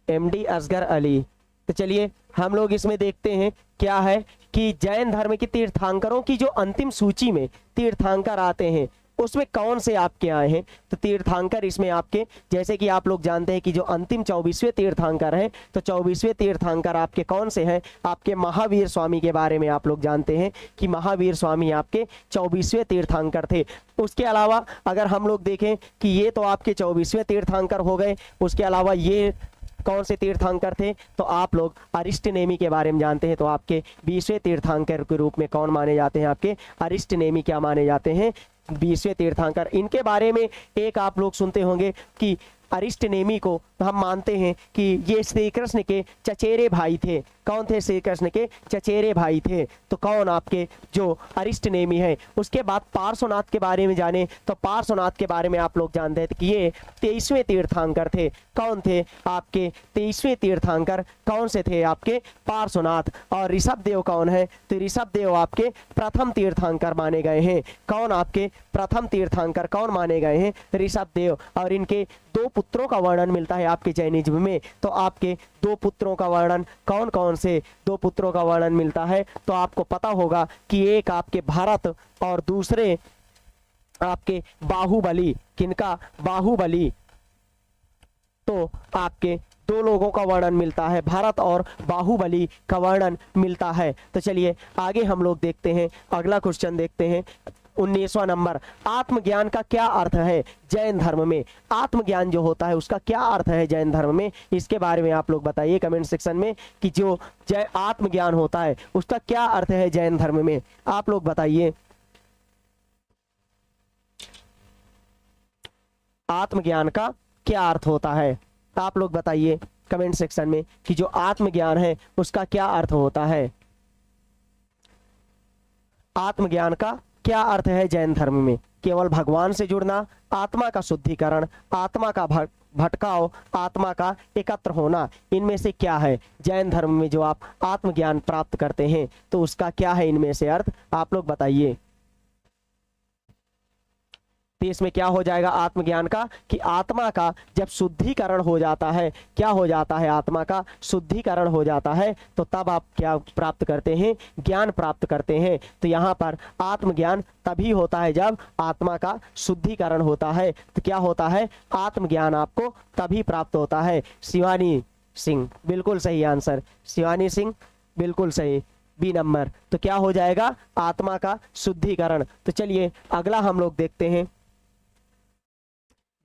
एमडी असगर अली। तो चलिए हम लोग इसमें देखते हैं क्या है कि जैन धर्म के तीर्थंकरों की जो अंतिम सूची में तीर्थंकर आते हैं उसमें कौन से आपके आए हैं। तो तीर्थंकर इसमें आपके, जैसे कि आप लोग जानते हैं कि जो अंतिम 24वें तीर्थंकर हैं, तो 24वें तीर्थंकर आपके कौन से हैं? आपके महावीर स्वामी के बारे में आप लोग जानते हैं कि महावीर स्वामी आपके 24वें तीर्थंकर थे। उसके अलावा अगर हम लोग देखें कि ये तो आपके 24वें तीर्थंकर हो गए, उसके अलावा ये कौन से तीर्थंकर थे? तो आप लोग अरिष्टनेमी के बारे में जानते हैं। तो आपके 20वें तीर्थंकर के रूप में कौन माने जाते हैं? आपके अरिष्टनेमी क्या माने जाते हैं? 20वें तीर्थंकर। इनके बारे में एक आप लोग सुनते होंगे कि अरिष्टनेमी को हम मानते हैं कि ये श्री कृष्ण के चचेरे भाई थे। कौन थे? श्री कृष्ण के चचेरे भाई थे। तो कौन आपके जो अरिष्टनेमी है। उसके बाद पार्श्वनाथ के बारे में जाने, तो पार्श्वनाथ के बारे में आप लोग जानते हैं कि ये 23वें तीर्थंकर थे। कौन थे आपके 23वें तीर्थंकर? कौन से थे? आपके पार्श्वनाथ। और ऋषभ देव कौन है? तो ऋषभ देव आपके प्रथम तीर्थंकर माने गए हैं। कौन आपके प्रथम तीर्थंकर कौन माने गए हैं? ऋषभ देव। और इनके दो पुत्रों का वर्णन मिलता है आपके जैनिज्म में। तो आपके दो पुत्रों का वर्णन कौन कौन से दो पुत्रों का वर्णन मिलता है? तो आपको पता होगा कि एक आपके भरत और दूसरे आपके बाहुबली। किनका? बाहुबली। तो आपके दो लोगों का वर्णन मिलता है, भरत और बाहुबली का वर्णन मिलता है। तो चलिए आगे हम लोग देखते हैं, अगला क्वेश्चन देखते हैं। 19वां नंबर, आत्मज्ञान का क्या अर्थ है जैन धर्म में? आत्मज्ञान जो होता है उसका क्या अर्थ है जैन धर्म में? इसके बारे में आप लोग बताइए कमेंट सेक्शन में कि जो जय आत्मज्ञान होता है उसका क्या अर्थ है जैन धर्म में। आप लोग बताइए आत्मज्ञान का क्या अर्थ होता है। आप लोग बताइए कमेंट सेक्शन में कि जो आत्मज्ञान है उसका क्या अर्थ होता है। आत्मज्ञान का क्या अर्थ है जैन धर्म में? केवल भगवान से जुड़ना, आत्मा का शुद्धिकरण, आत्मा का भटकाव, आत्मा का एकत्र होना, इनमें से क्या है जैन धर्म में जो आप आत्मज्ञान प्राप्त करते हैं? तो उसका क्या है इनमें से अर्थ? आप लोग बताइए। तो इसमें क्या हो जाएगा आत्मज्ञान का कि आत्मा का जब शुद्धिकरण हो जाता है, क्या हो जाता है? आत्मा का शुद्धिकरण हो जाता है, तो तब आप क्या प्राप्त करते हैं? ज्ञान प्राप्त करते हैं। तो यहाँ पर आत्मज्ञान तभी होता है जब आत्मा का शुद्धिकरण होता है। तो क्या होता है? आत्मज्ञान आपको तभी प्राप्त होता है। शिवानी सिंह बिल्कुल सही आंसर। शिवानी सिंह बिल्कुल सही, बी नंबर। तो क्या हो जाएगा? आत्मा का शुद्धिकरण। तो चलिए अगला हम लोग देखते हैं।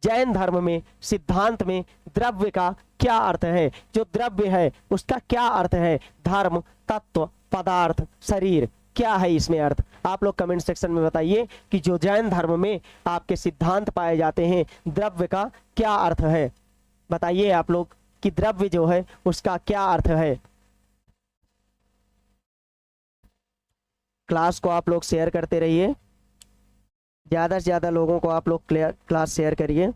जैन धर्म में सिद्धांत में द्रव्य का क्या अर्थ है? जो द्रव्य है उसका क्या अर्थ है? धर्म, तत्व, पदार्थ, शरीर, क्या है इसमें अर्थ? आप लोग कमेंट सेक्शन में बताइए कि जो जैन धर्म में आपके सिद्धांत पाए जाते हैं द्रव्य का क्या अर्थ है। बताइए आप लोग कि द्रव्य जो है उसका क्या अर्थ है। क्लास को आप लोग शेयर करते रहिए, ज़्यादा से ज़्यादा लोगों को आप लोग क्लास शेयर करिए।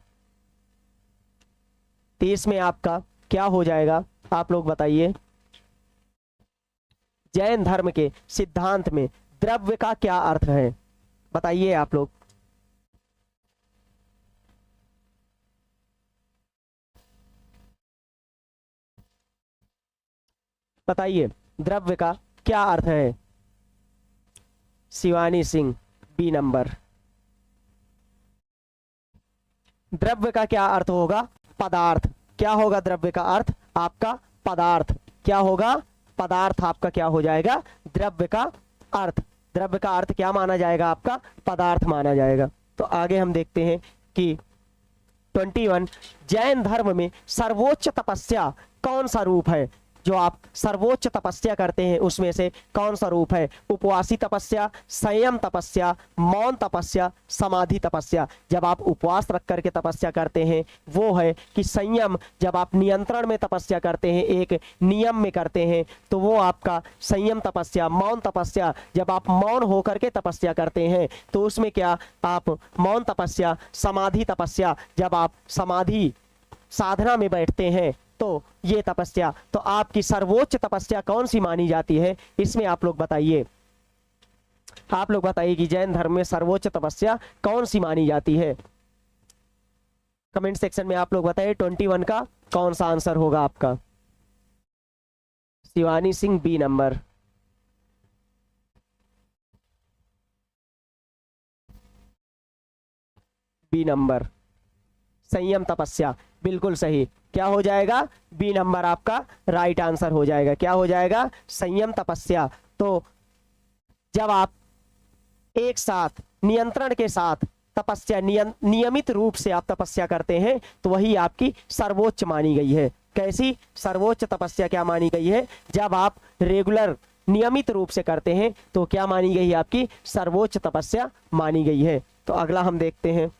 तो इसमें आपका क्या हो जाएगा आप लोग बताइए। जैन धर्म के सिद्धांत में द्रव्य का क्या अर्थ है? बताइए आप लोग। बताइए द्रव्य का क्या अर्थ है। Shivani Singh B number. द्रव्य का क्या अर्थ होगा? पदार्थ। क्या होगा द्रव्य का अर्थ? आपका पदार्थ। क्या होगा? पदार्थ आपका क्या हो जाएगा? द्रव्य का अर्थ। द्रव्य का अर्थ क्या माना जाएगा? आपका पदार्थ माना जाएगा। तो आगे हम देखते हैं कि 21, जैन धर्म में सर्वोच्च तपस्या कौन सा रूप है? जो आप सर्वोच्च तपस्या करते हैं उसमें से कौन सा रूप है? उपवासी तपस्या, संयम तपस्या, मौन तपस्या, समाधि तपस्या। जब आप उपवास रख करके तपस्या करते हैं वो है कि संयम, जब आप नियंत्रण में तपस्या करते हैं, एक नियम में करते हैं, तो वो आपका संयम तपस्या। मौन तपस्या, जब आप मौन होकर के तपस्या करते हैं तो उसमें क्या, आप मौन तपस्या। समाधि तपस्या, जब आप समाधि साधना में बैठते हैं तो ये तपस्या। तो आपकी सर्वोच्च तपस्या कौन सी मानी जाती है? इसमें आप लोग बताइए, आप लोग बताइए कि जैन धर्म में सर्वोच्च तपस्या कौन सी मानी जाती है? कमेंट सेक्शन में आप लोग बताइए 21 का कौन सा आंसर होगा आपका। Shivani Singh B number. B number, संयम तपस्या, बिल्कुल सही। क्या हो जाएगा? बी नंबर आपका राइट आंसर हो जाएगा। क्या हो जाएगा? संयम तपस्या। तो जब आप एक साथ नियंत्रण के साथ तपस्या, नियमित रूप से आप तपस्या करते हैं तो वही आपकी सर्वोच्च मानी गई है। कैसी सर्वोच्च तपस्या क्या मानी गई है? जब आप रेगुलर नियमित रूप से करते हैं तो क्या मानी गई है? आपकी सर्वोच्च तपस्या मानी गई है। तो अगला हम देखते हैं,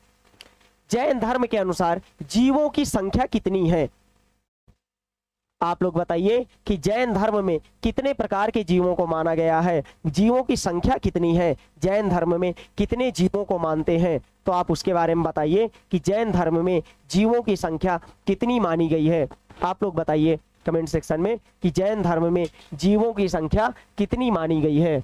जैन धर्म के अनुसार जीवों की संख्या कितनी है? आप लोग बताइए कि जैन धर्म में कितने प्रकार के जीवों को माना गया है? जीवों की संख्या कितनी है? जैन धर्म में कितने जीवों को मानते हैं? तो आप उसके बारे में बताइए कि जैन धर्म में जीवों की संख्या कितनी मानी गई है। आप लोग बताइए कमेंट सेक्शन में कि जैन धर्म में जीवों की संख्या कितनी मानी गई है।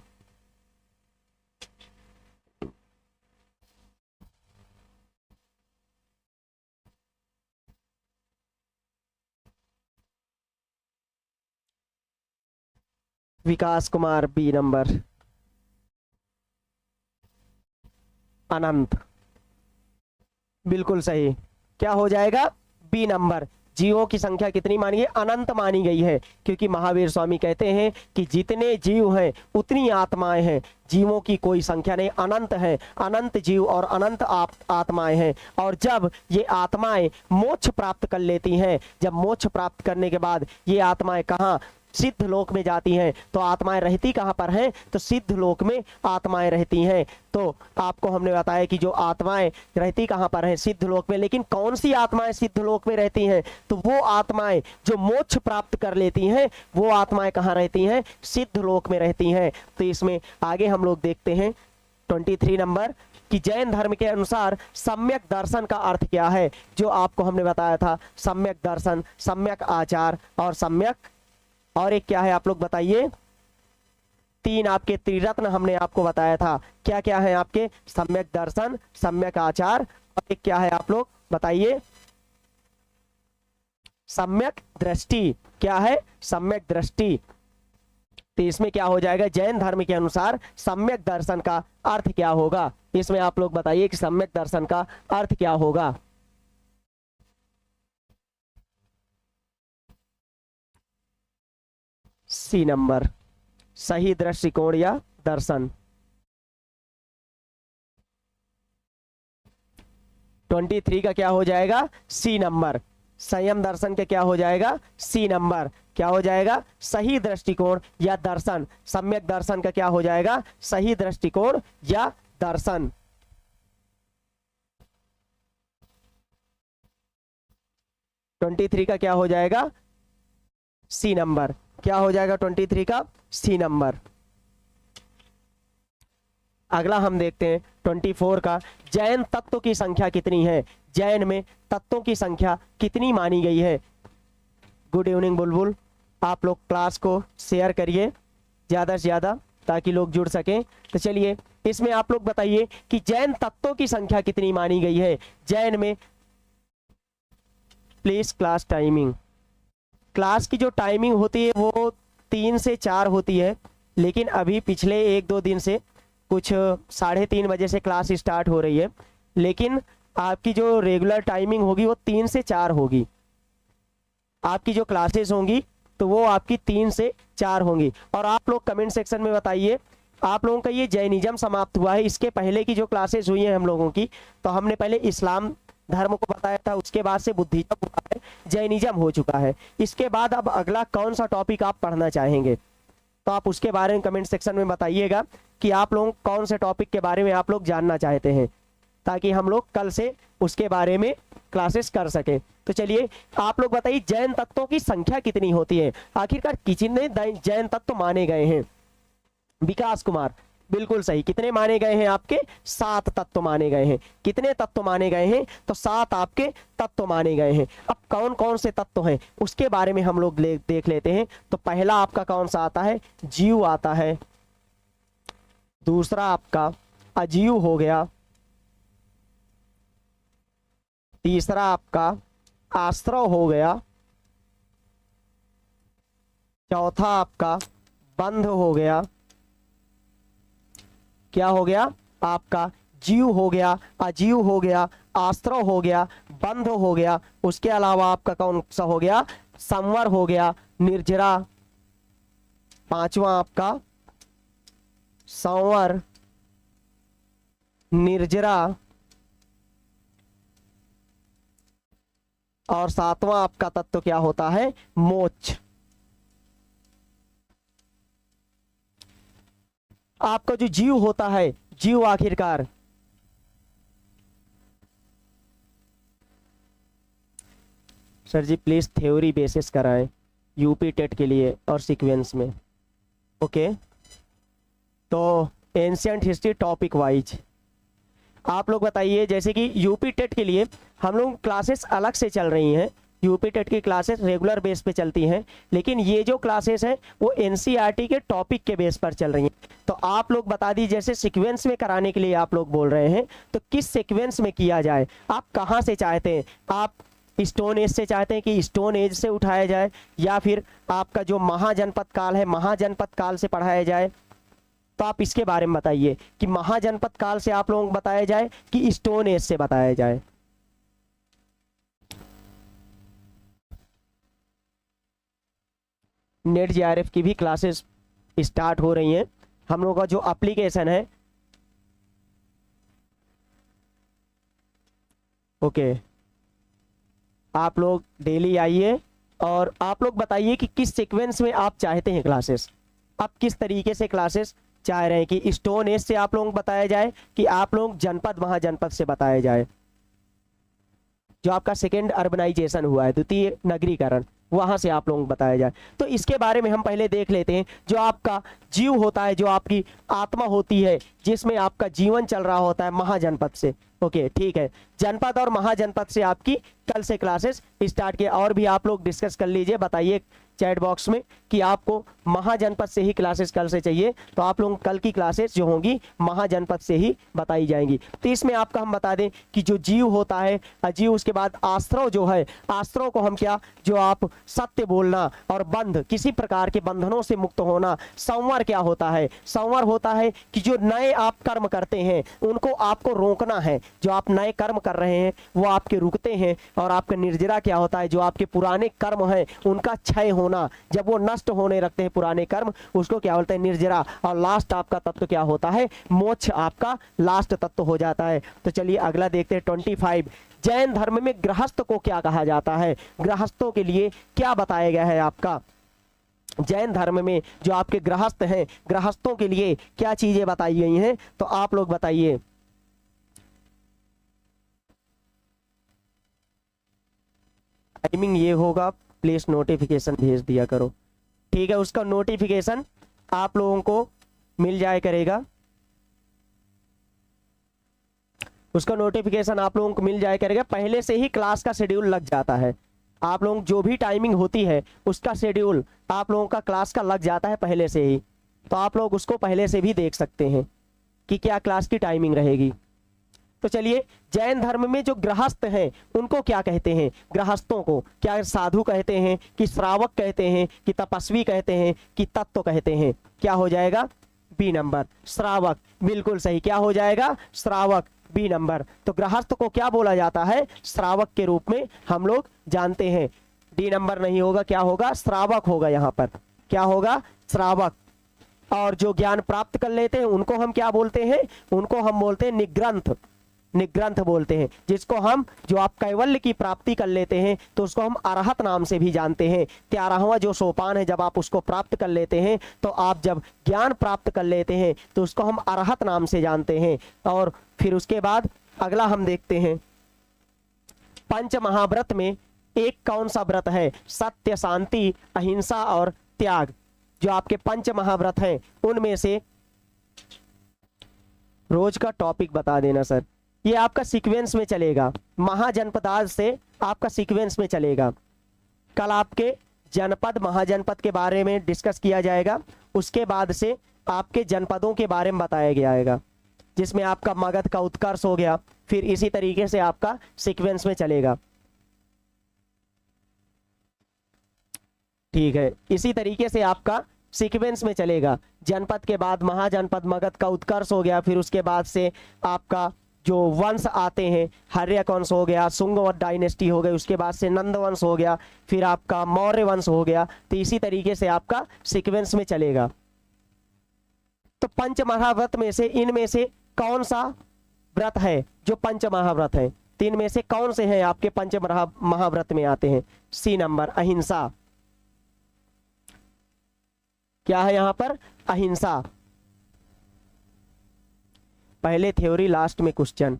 Vikas Kumar B number. अनंत, बिल्कुल सही। क्या हो जाएगा? B number. जीवों की संख्या कितनी मानी गई? अनंत मानी गई है, क्योंकि महावीर स्वामी कहते हैं कि जितने जीव हैं उतनी आत्माएं हैं। जीवों की कोई संख्या नहीं, अनंत है। अनंत जीव और अनंत आत्माएं हैं। और जब ये आत्माएं मोक्ष प्राप्त कर लेती हैं, जब मोक्ष प्राप्त करने के बाद ये आत्माएं कहाँ? सिद्ध लोक में जाती हैं। तो आत्माएं रहती कहां पर हैं? तो सिद्ध लोक में आत्माएं रहती हैं। तो आपको हमने बताया कि जो आत्माएं रहती कहां पर हैं? सिद्ध लोक में। लेकिन कौन सी आत्माएं सिद्ध लोक में रहती हैं? तो वो आत्माएं जो मोक्ष प्राप्त कर लेती हैं वो आत्माएं कहां रहती हैं? सिद्ध लोक में रहती हैं। तो इसमें आगे हम लोग देखते हैं 23 नंबर कि जैन धर्म के अनुसार सम्यक दर्शन का अर्थ क्या है? जो आपको हमने बताया था, सम्यक दर्शन, सम्यक आचार और सम्यक, और एक क्या है आप लोग बताइए? 3 आपके त्रिरत्न हमने आपको बताया था। क्या क्या है आपके? सम्यक दर्शन, सम्यक आचार, और एक क्या है आप लोग बताइए? सम्यक दृष्टि। क्या है? सम्यक दृष्टि। तो इसमें क्या हो जाएगा? जैन धर्म के अनुसार सम्यक दर्शन का अर्थ क्या होगा? इसमें आप लोग बताइए कि सम्यक दर्शन का अर्थ क्या होगा। सी नंबर, सही दृष्टिकोण या दर्शन। 23 का क्या हो जाएगा? C number. संयम दर्शन के क्या हो जाएगा? C number. क्या हो जाएगा? सही दृष्टिकोण या दर्शन। सम्यक दर्शन का क्या हो जाएगा? सही दृष्टिकोण या दर्शन। ट्वेंटी थ्री का क्या हो जाएगा? C number. क्या हो जाएगा 23 का? C number. अगला हम देखते हैं 24 का, जैन तत्व की संख्या कितनी है? जैन में तत्वों की संख्या कितनी मानी गई है? गुड इवनिंग बुलबुल, आप लोग क्लास को शेयर करिए ज़्यादा से ज़्यादा ताकि लोग जुड़ सकें। तो चलिए इसमें आप लोग बताइए कि जैन तत्वों की संख्या कितनी मानी गई है जैन में। प्लीज क्लास टाइमिंग, क्लास की जो टाइमिंग होती है वो 3 से 4 होती है, लेकिन अभी पिछले 1-2 दिन से कुछ 3:30 बजे से क्लास स्टार्ट हो रही है, लेकिन आपकी जो रेगुलर टाइमिंग होगी वो 3 से 4 होगी। आपकी जो क्लासेस होंगी तो वो आपकी 3 से 4 होंगी। और आप लोग कमेंट सेक्शन में बताइए आप लोगों का ये जैनिज्म समाप्त हुआ है, इसके पहले की जो क्लासेस हुई हैं हम लोगों की, तो हमने पहले इस्लाम धर्म को बताया था, उसके बाद से बुद्धिज्म हुआ है, जैनिज्म हो चुका है। इसके बाद अब अगला कौन सा टॉपिक आप पढ़ना चाहेंगे, तो आप उसके बारे में कमेंट सेक्शन में बताइएगा कि आप लोग कौन से टॉपिक के बारे में आप लोग जानना चाहते हैं, ताकि हम लोग कल से उसके बारे में क्लासेस कर सके। तो चलिए आप लोग बताइए, जैन तत्वों की संख्या कितनी होती है? आखिरकार कितने जैन तत्व माने गए हैं? विकास कुमार, बिल्कुल सही। कितने माने गए हैं आपके? 7 तत्व माने गए हैं। कितने तत्व माने गए हैं? तो 7 आपके तत्व माने गए हैं। अब कौन कौन से तत्व हैं उसके बारे में हम लोग देख लेते हैं। तो पहला आपका कौन सा आता है? जीव आता है। दूसरा आपका अजीव हो गया। तीसरा आपका आश्रव हो गया। चौथा आपका बंध हो गया। क्या हो गया? आपका जीव हो गया, अजीव हो गया, आश्रव हो गया, बंध हो गया। उसके अलावा आपका कौन सा हो गया? संवर हो गया, निर्जरा। पांचवा आपका संवर, निर्जरा, और 7वां आपका तत्व क्या होता है? मोक्ष। आपका जो जीव होता है, जीव आखिरकार sir ji please theory basis कराएं यूपी टेट के लिए और सीक्वेंस में। ओके, तो एंशिएंट हिस्ट्री टॉपिक वाइज आप लोग बताइए। जैसे कि यूपी टेट के लिए हम लोग क्लासेस अलग से चल रही हैं, यूपी टेट की क्लासेस रेगुलर बेस पे चलती हैं, लेकिन ये जो क्लासेस हैं वो एनसीईआरटी के टॉपिक के बेस पर चल रही हैं। तो आप लोग बता दीजिए, जैसे सीक्वेंस में कराने के लिए आप लोग बोल रहे हैं, तो किस सीक्वेंस में किया जाए? आप कहाँ से चाहते हैं? आप स्टोन एज से चाहते हैं कि स्टोन एज से उठाया जाए, या फिर आपका जो महाजनपद काल है महाजनपद काल से पढ़ाया जाए? तो आप इसके बारे में बताइए कि महाजनपद काल से आप लोगों को बताया जाए कि स्टोन एज से बताया जाए। नेट जेआरएफ की भी क्लासेस स्टार्ट हो रही हैं। हम लोगों का जो एप्लीकेशन है, ओके, आप लोग डेली आइए और आप लोग बताइए कि किस सीक्वेंस में आप चाहते हैं क्लासेस। आप किस तरीके से क्लासेस चाह रहे हैं कि स्टोन एज से आप लोगों को बताया जाए कि आप लोग जनपद महाजनपद से बताया जाए? जो आपका सेकेंड अर्बनाइजेशन हुआ है, द्वितीय नगरीकरण, वहां से आप लोगों को बताया जाए। तो इसके बारे में हम पहले देख लेते हैं। जो आपका जीव होता है, जो आपकी आत्मा होती है, जिसमें आपका जीवन चल रहा होता है, महाजनपद से। ओके ठीक है, जनपद और महाजनपद से आपकी कल से क्लासेस स्टार्ट किए। और भी आप लोग डिस्कस कर लीजिए, बताइए चैट बॉक्स में कि आपको महाजनपद से ही क्लासेस कल से चाहिए, तो आप लोग कल की क्लासेस जो होंगी महाजनपद से ही बताई जाएंगी। तो इसमें आपका हम बता दें कि जो जीव होता है, अजीव, उसके बाद आश्रव जो है, आश्रव को हम क्या, जो आप सत्य बोलना और बंध, किसी प्रकार के बंधनों से मुक्त होना। संवर क्या होता है? संवर होता है कि जो नए आप कर्म करते हैं उनको आपको रोकना है। जो आप नए कर्म कर रहे हैं वो आपके रुकते हैं। और आपका निर्जरा क्या होता है? जो आपके पुराने कर्म हैं उनका क्षय होना, जब वो नष्ट होने लगते हैं पुराने कर्म, उसको क्या बोलते हैं? निर्जरा। और लास्ट आपका तत्व क्या होता है? मोक्ष आपका लास्ट तत्व हो जाता है। तो चलिए अगला देखते हैं 25। जैन धर्म में गृहस्थ को क्या कहा जाता है? गृहस्थों के लिए क्या बताया गया है आपका? जैन धर्म में जो आपके गृहस्थ हैं, गृहस्थों के लिए क्या चीजें बताई गई हैं? तो आप लोग बताइए। टाइमिंग ये होगा, प्लीज नोटिफिकेशन भेज दिया करो, ठीक है? उसका नोटिफिकेशन आप लोगों को मिल जाया करेगा, उसका नोटिफिकेशन आप लोगों को मिल जाया करेगा। पहले से ही क्लास का शेड्यूल लग जाता है। आप लोग जो भी टाइमिंग होती है उसका शेड्यूल आप लोगों का क्लास का लग जाता है पहले से ही। तो आप लोग उसको पहले से भी देख सकते हैं कि क्या क्लास की टाइमिंग रहेगी। तो चलिए, जैन धर्म में जो गृहस्थ हैं उनको क्या कहते हैं? गृहस्थों को क्या साधु कहते हैं, कि श्रावक कहते हैं, कि तपस्वी कहते हैं, कि तत्व कहते हैं? क्या हो जाएगा? बी नंबर, श्रावक। बिल्कुल सही, क्या हो जाएगा? श्रावक, बी नंबर। तो गृहस्थ को क्या बोला जाता है? श्रावक के रूप में हम लोग जानते हैं। डी नंबर नहीं होगा, क्या होगा? श्रावक होगा। यहाँ पर क्या होगा? श्रावक। और जो ज्ञान प्राप्त कर लेते हैं उनको हम क्या बोलते हैं? उनको हम बोलते हैं निग्रंथ। निग्रंथ बोलते हैं, जिसको हम, जो आप कैवल्य की प्राप्ति कर लेते हैं तो उसको हम अरहत नाम से भी जानते हैं। 13वां जो सोपान है, जब आप उसको प्राप्त कर लेते हैं तो आप जब ज्ञान प्राप्त कर लेते हैं तो उसको हम अरहत नाम से जानते हैं। और फिर उसके बाद अगला हम देखते हैं, पंच महाव्रत में एक कौन सा व्रत है? सत्य, शांति, अहिंसा और त्याग। जो आपके पंच महाव्रत हैं उनमें से रोज का टॉपिक बता देना सर, ये आपका सीक्वेंस में चलेगा, महाजनपदाज से आपका सीक्वेंस में चलेगा। कल आपके जनपद महाजनपद के बारे में डिस्कस किया जाएगा, उसके बाद से आपके जनपदों के बारे में बताया जाएगा, जिसमें आपका मगध का उत्कर्ष हो गया। फिर इसी तरीके से आपका सीक्वेंस में चलेगा, ठीक है, इसी तरीके से आपका सीक्वेंस में चलेगा। जनपद के बाद महाजनपद, मगध का उत्कर्ष हो गया, फिर उसके बाद से आपका जो वंश आते हैं, हर्यक वंश हो गया, शुंग डायनेस्टी हो गई, उसके बाद से नंद वंश हो गया, फिर आपका मौर्य वंश हो गया। तो इसी तरीके से आपका सीक्वेंस में चलेगा। तो पंच महाव्रत में से इनमें से कौन सा व्रत है जो पंच महाव्रत है? तीन में से कौन से हैं आपके पंच महाव्रत में आते हैं? सी नंबर, अहिंसा। क्या है यहां पर? अहिंसा। पहले थ्योरी, लास्ट में क्वेश्चन।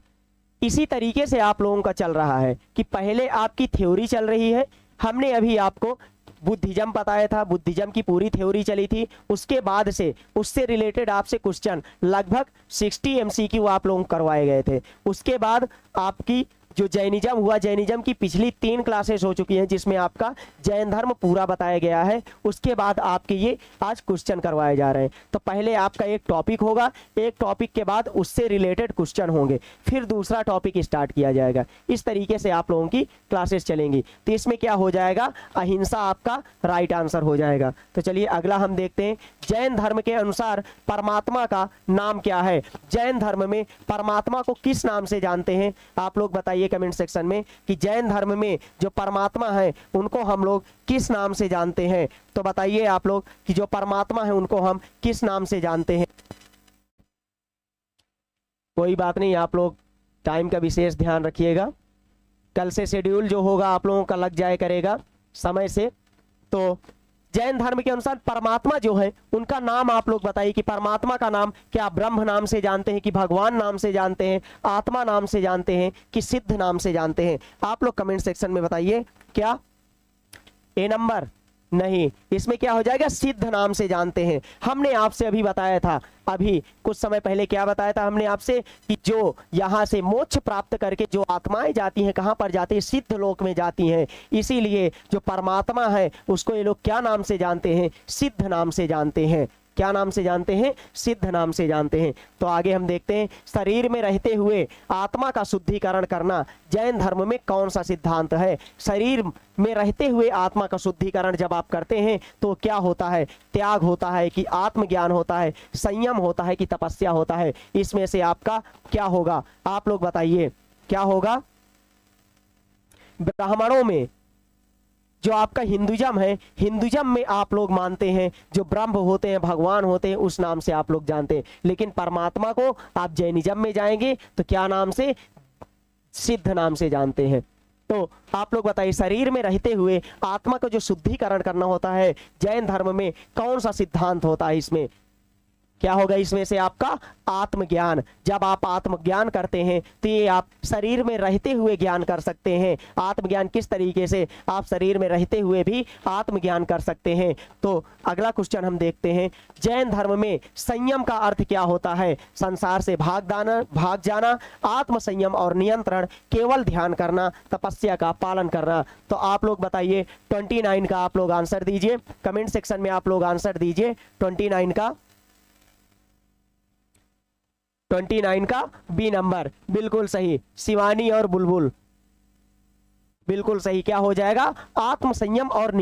इसी तरीके से आप लोगों का चल रहा है कि पहले आपकी थ्योरी चल रही है, हमने अभी आपको बुद्धिज्म बताया था, बुद्धिज्म की पूरी थ्योरी चली थी, उसके बाद से उससे रिलेटेड आपसे क्वेश्चन लगभग 60 MCQ आप लोगों को करवाए गए थे। उसके बाद आपकी जो जैनिज्म हुआ, जैनिज्म की पिछली 3 क्लासेस हो चुकी हैं, जिसमें आपका जैन धर्म पूरा बताया गया है। उसके बाद आपके ये आज क्वेश्चन करवाए जा रहे हैं। तो पहले आपका एक टॉपिक होगा, एक टॉपिक के बाद उससे रिलेटेड क्वेश्चन होंगे, फिर दूसरा टॉपिक स्टार्ट किया जाएगा। इस तरीके से आप लोगों की क्लासेस चलेंगी। तो इसमें क्या हो जाएगा? अहिंसा आपका राइट आंसर हो जाएगा। तो चलिए अगला हम देखते हैं, जैन धर्म के अनुसार परमात्मा का नाम क्या है? जैन धर्म में परमात्मा को किस नाम से जानते हैं? आप लोग बताइए कमेंट सेक्शन में कि जैन धर्म में जो परमात्मा है उनको हम लोग किस नाम से जानते हैं। तो बताइए आप लोग कि जो परमात्मा है उनको हम किस नाम से जानते हैं। कोई बात नहीं, आप लोग टाइम का विशेष ध्यान रखिएगा, कल से शेड्यूल जो होगा आप लोगों का लग जाए करेगा समय से। तो जैन धर्म के अनुसार परमात्मा जो है उनका नाम आप लोग बताइए कि परमात्मा का नाम क्या ब्रह्म नाम से जानते हैं, कि भगवान नाम से जानते हैं, आत्मा नाम से जानते हैं, कि सिद्ध नाम से जानते हैं? आप लोग कमेंट सेक्शन में बताइए। क्या ए नंबर? नहीं, इसमें क्या हो जाएगा? सिद्ध नाम से जानते हैं। हमने आपसे अभी बताया था, अभी कुछ समय पहले क्या बताया था हमने आपसे कि जो यहाँ से मोक्ष प्राप्त करके जो आत्माएं जाती हैं, कहाँ पर जाती हैं? सिद्ध लोक में जाती हैं। इसीलिए जो परमात्मा है उसको ये लोग क्या नाम से जानते हैं? सिद्ध नाम से जानते हैं। क्या नाम से जानते हैं? सिद्ध नाम से जानते हैं। तो आगे हम देखते हैं, शरीर में रहते हुए आत्मा का शुद्धिकरण करना जैन धर्म में कौन सा सिद्धांत है? शरीर में रहते हुए आत्मा का शुद्धिकरण जब आप करते हैं तो क्या होता है? त्याग होता है कि आत्मज्ञान होता है, संयम होता है कि तपस्या होता है? इसमें से आपका क्या होगा? आप लोग बताइए क्या होगा? ब्राह्मणों में जो आपका हिंदुइज्म है, हिंदुइज्म में आप लोग मानते हैं जो ब्रह्म होते हैं, भगवान होते हैं, उस नाम से आप लोग जानते हैं। लेकिन परमात्मा को आप जैनिज्म में जाएंगे तो क्या नाम से? सिद्ध नाम से जानते हैं। तो आप लोग बताइए, शरीर में रहते हुए आत्मा को जो शुद्धिकरण करना होता है जैन धर्म में कौन सा सिद्धांत होता है? इसमें क्या होगा? इसमें से आपका आत्मज्ञान। जब आप आत्मज्ञान करते हैं तो ये आप शरीर में रहते हुए ज्ञान कर सकते हैं। आत्मज्ञान किस तरीके से? आप शरीर में रहते हुए भी आत्मज्ञान कर सकते हैं। तो अगला क्वेश्चन हम देखते हैं, जैन धर्म में संयम का अर्थ क्या होता है? संसार से भाग जाना, आत्म संयम और नियंत्रण, केवल ध्यान करना, तपस्या का पालन करना। तो आप लोग बताइए 29 का आप लोग आंसर दीजिए, कमेंट सेक्शन में आप लोग आंसर दीजिए 29 का। 29 का बी नंबर बिल्कुल सही, शिवानी और बुलबुल बिल्कुल सही। क्या हो जाएगा? आत्म संयम और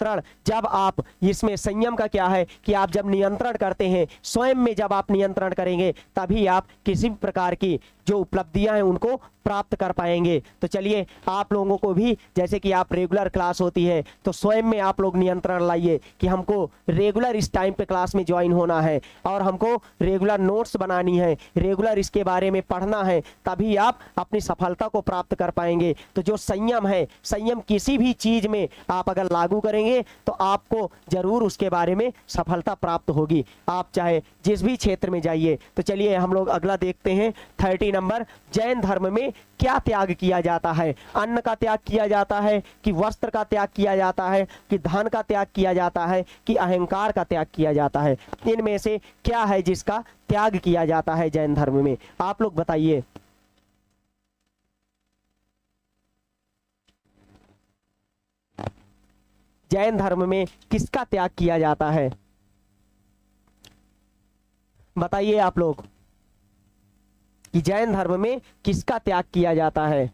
नियंत्रण, जब आप इसमें संयम का क्या है कि आप जब नियंत्रण करते हैं, स्वयं में जब आप नियंत्रण करेंगे तभी आप किसी भी प्रकार की जो उपलब्धियां हैं उनको प्राप्त कर पाएंगे। तो चलिए आप लोगों को भी, जैसे कि आप रेगुलर क्लास होती है तो स्वयं में आप लोग नियंत्रण लाइए कि हमको रेगुलर इस टाइम पे क्लास में ज्वाइन होना है और हमको रेगुलर नोट्स बनानी है, रेगुलर इसके बारे में पढ़ना है, तभी आप अपनी सफलता को प्राप्त कर पाएंगे। तो जो संयम है, संयम किसी भी चीज में आप अगर लागू करेंगे तो आपको जरूर उसके बारे में सफलता प्राप्त होगी, आप चाहे जिस भी क्षेत्र में जाइए। तो चलिए हम लोग अगला देखते हैं 30 नंबर, जैन धर्म में क्या त्याग किया जाता है? अन्न का त्याग किया जाता है कि वस्त्र का त्याग किया जाता है कि धन का त्याग किया जाता है कि अहंकार का त्याग किया जाता है? इनमें से क्या है जिसका त्याग किया जाता है जैन धर्म में? आप लोग बताइए। जैन धर्म में किसका त्याग किया जाता है? बताइए आप लोग कि जैन धर्म में किसका त्याग किया जाता है?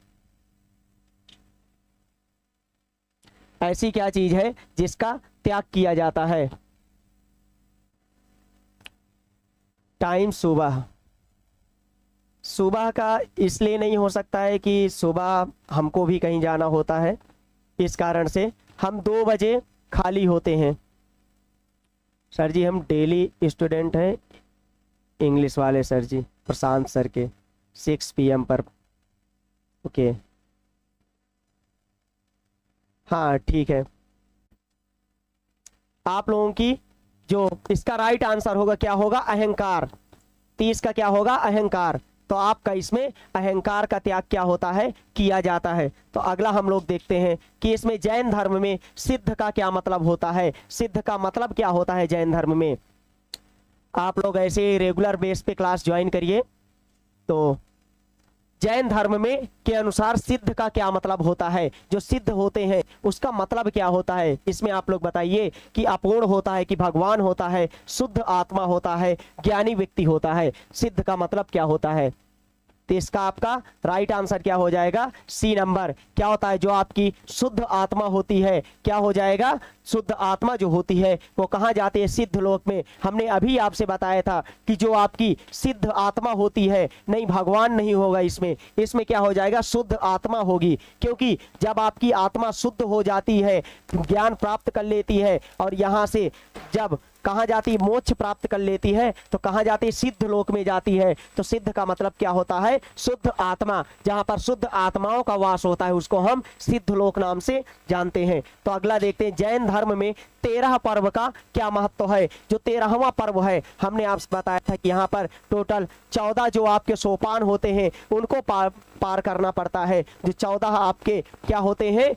ऐसी क्या चीज है जिसका त्याग किया जाता है? टाइम सुबह। सुबह का इसलिए नहीं हो सकता है कि सुबह हमको भी कहीं जाना होता है, इस कारण से हम 2 बजे खाली होते हैं। सर जी हम डेली स्टूडेंट हैं इंग्लिश वाले सर जी, प्रशांत सर के 6 PM पर। ओके हाँ ठीक है। आप लोगों की जो इसका राइट आंसर होगा क्या होगा? अहंकार। 30 का क्या होगा? अहंकार। तो आपका इसमें अहंकार का त्याग क्या होता है? किया जाता है। तो अगला हम लोग देखते हैं कि इसमें जैन धर्म में सिद्ध का क्या मतलब होता है? सिद्ध का मतलब क्या होता है जैन धर्म में? आप लोग ऐसे रेगुलर बेस पे क्लास ज्वाइन करिए। तो जैन धर्म में के अनुसार सिद्ध का क्या मतलब होता है? जो सिद्ध होते हैं उसका मतलब क्या होता है? इसमें आप लोग बताइए कि अपूर्ण होता है कि भगवान होता है, शुद्ध आत्मा होता है, ज्ञानी व्यक्ति होता है? सिद्ध का मतलब क्या होता है? तो इसका आपका राइट आंसर क्या हो जाएगा? C number. क्या होता है? जो आपकी शुद्ध आत्मा होती है, क्या हो जाएगा? शुद्ध आत्मा जो होती है वो कहाँ जाती है? सिद्ध लोक में। हमने अभी आपसे बताया था कि जो आपकी सिद्ध आत्मा होती है, नहीं भगवान नहीं होगा इसमें, इसमें क्या हो जाएगा? शुद्ध आत्मा होगी। क्योंकि जब आपकी आत्मा शुद्ध हो जाती है, ज्ञान प्राप्त कर लेती है और यहाँ से जब कहाँ जाती है? मोक्ष प्राप्त कर लेती है, तो कहाँ जाती है? सिद्ध लोक में जाती है। तो सिद्ध का मतलब क्या होता है? शुद्ध आत्मा। जहां पर शुद्ध आत्माओं का वास होता है उसको हम सिद्ध लोक नाम से जानते हैं। तो अगला देखते हैं जैन धर्म में 13 पर्व का क्या महत्व है? जो 13वां पर्व है, हमने आपसे बताया था कि यहाँ पर टोटल 14 जो आपके सोपान होते हैं उनको पार करना पड़ता है। जो 14 आपके क्या होते हैं?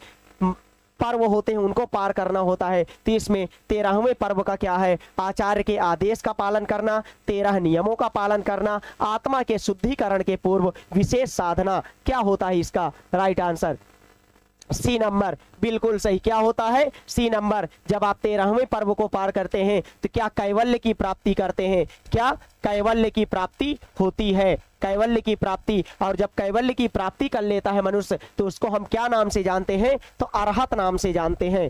पर्व होते हैं, उनको पार करना होता है। तो इसमें 13वें पर्व का क्या है? आचार्य के आदेश का पालन करना, 13 नियमों का पालन करना, आत्मा के शुद्धिकरण के पूर्व विशेष साधना। क्या होता है इसका राइट आंसर? सी नंबर। बिल्कुल सही। क्या होता है? C number. जब आप 13वें पर्व को पार करते हैं तो क्या कैवल्य की प्राप्ति करते हैं? क्या कैवल्य की प्राप्ति होती है? कैवल्य की प्राप्ति। और जब कैवल्य की प्राप्ति कर लेता है मनुष्य तो उसको हम क्या नाम से जानते हैं? तो अरहत नाम से जानते हैं।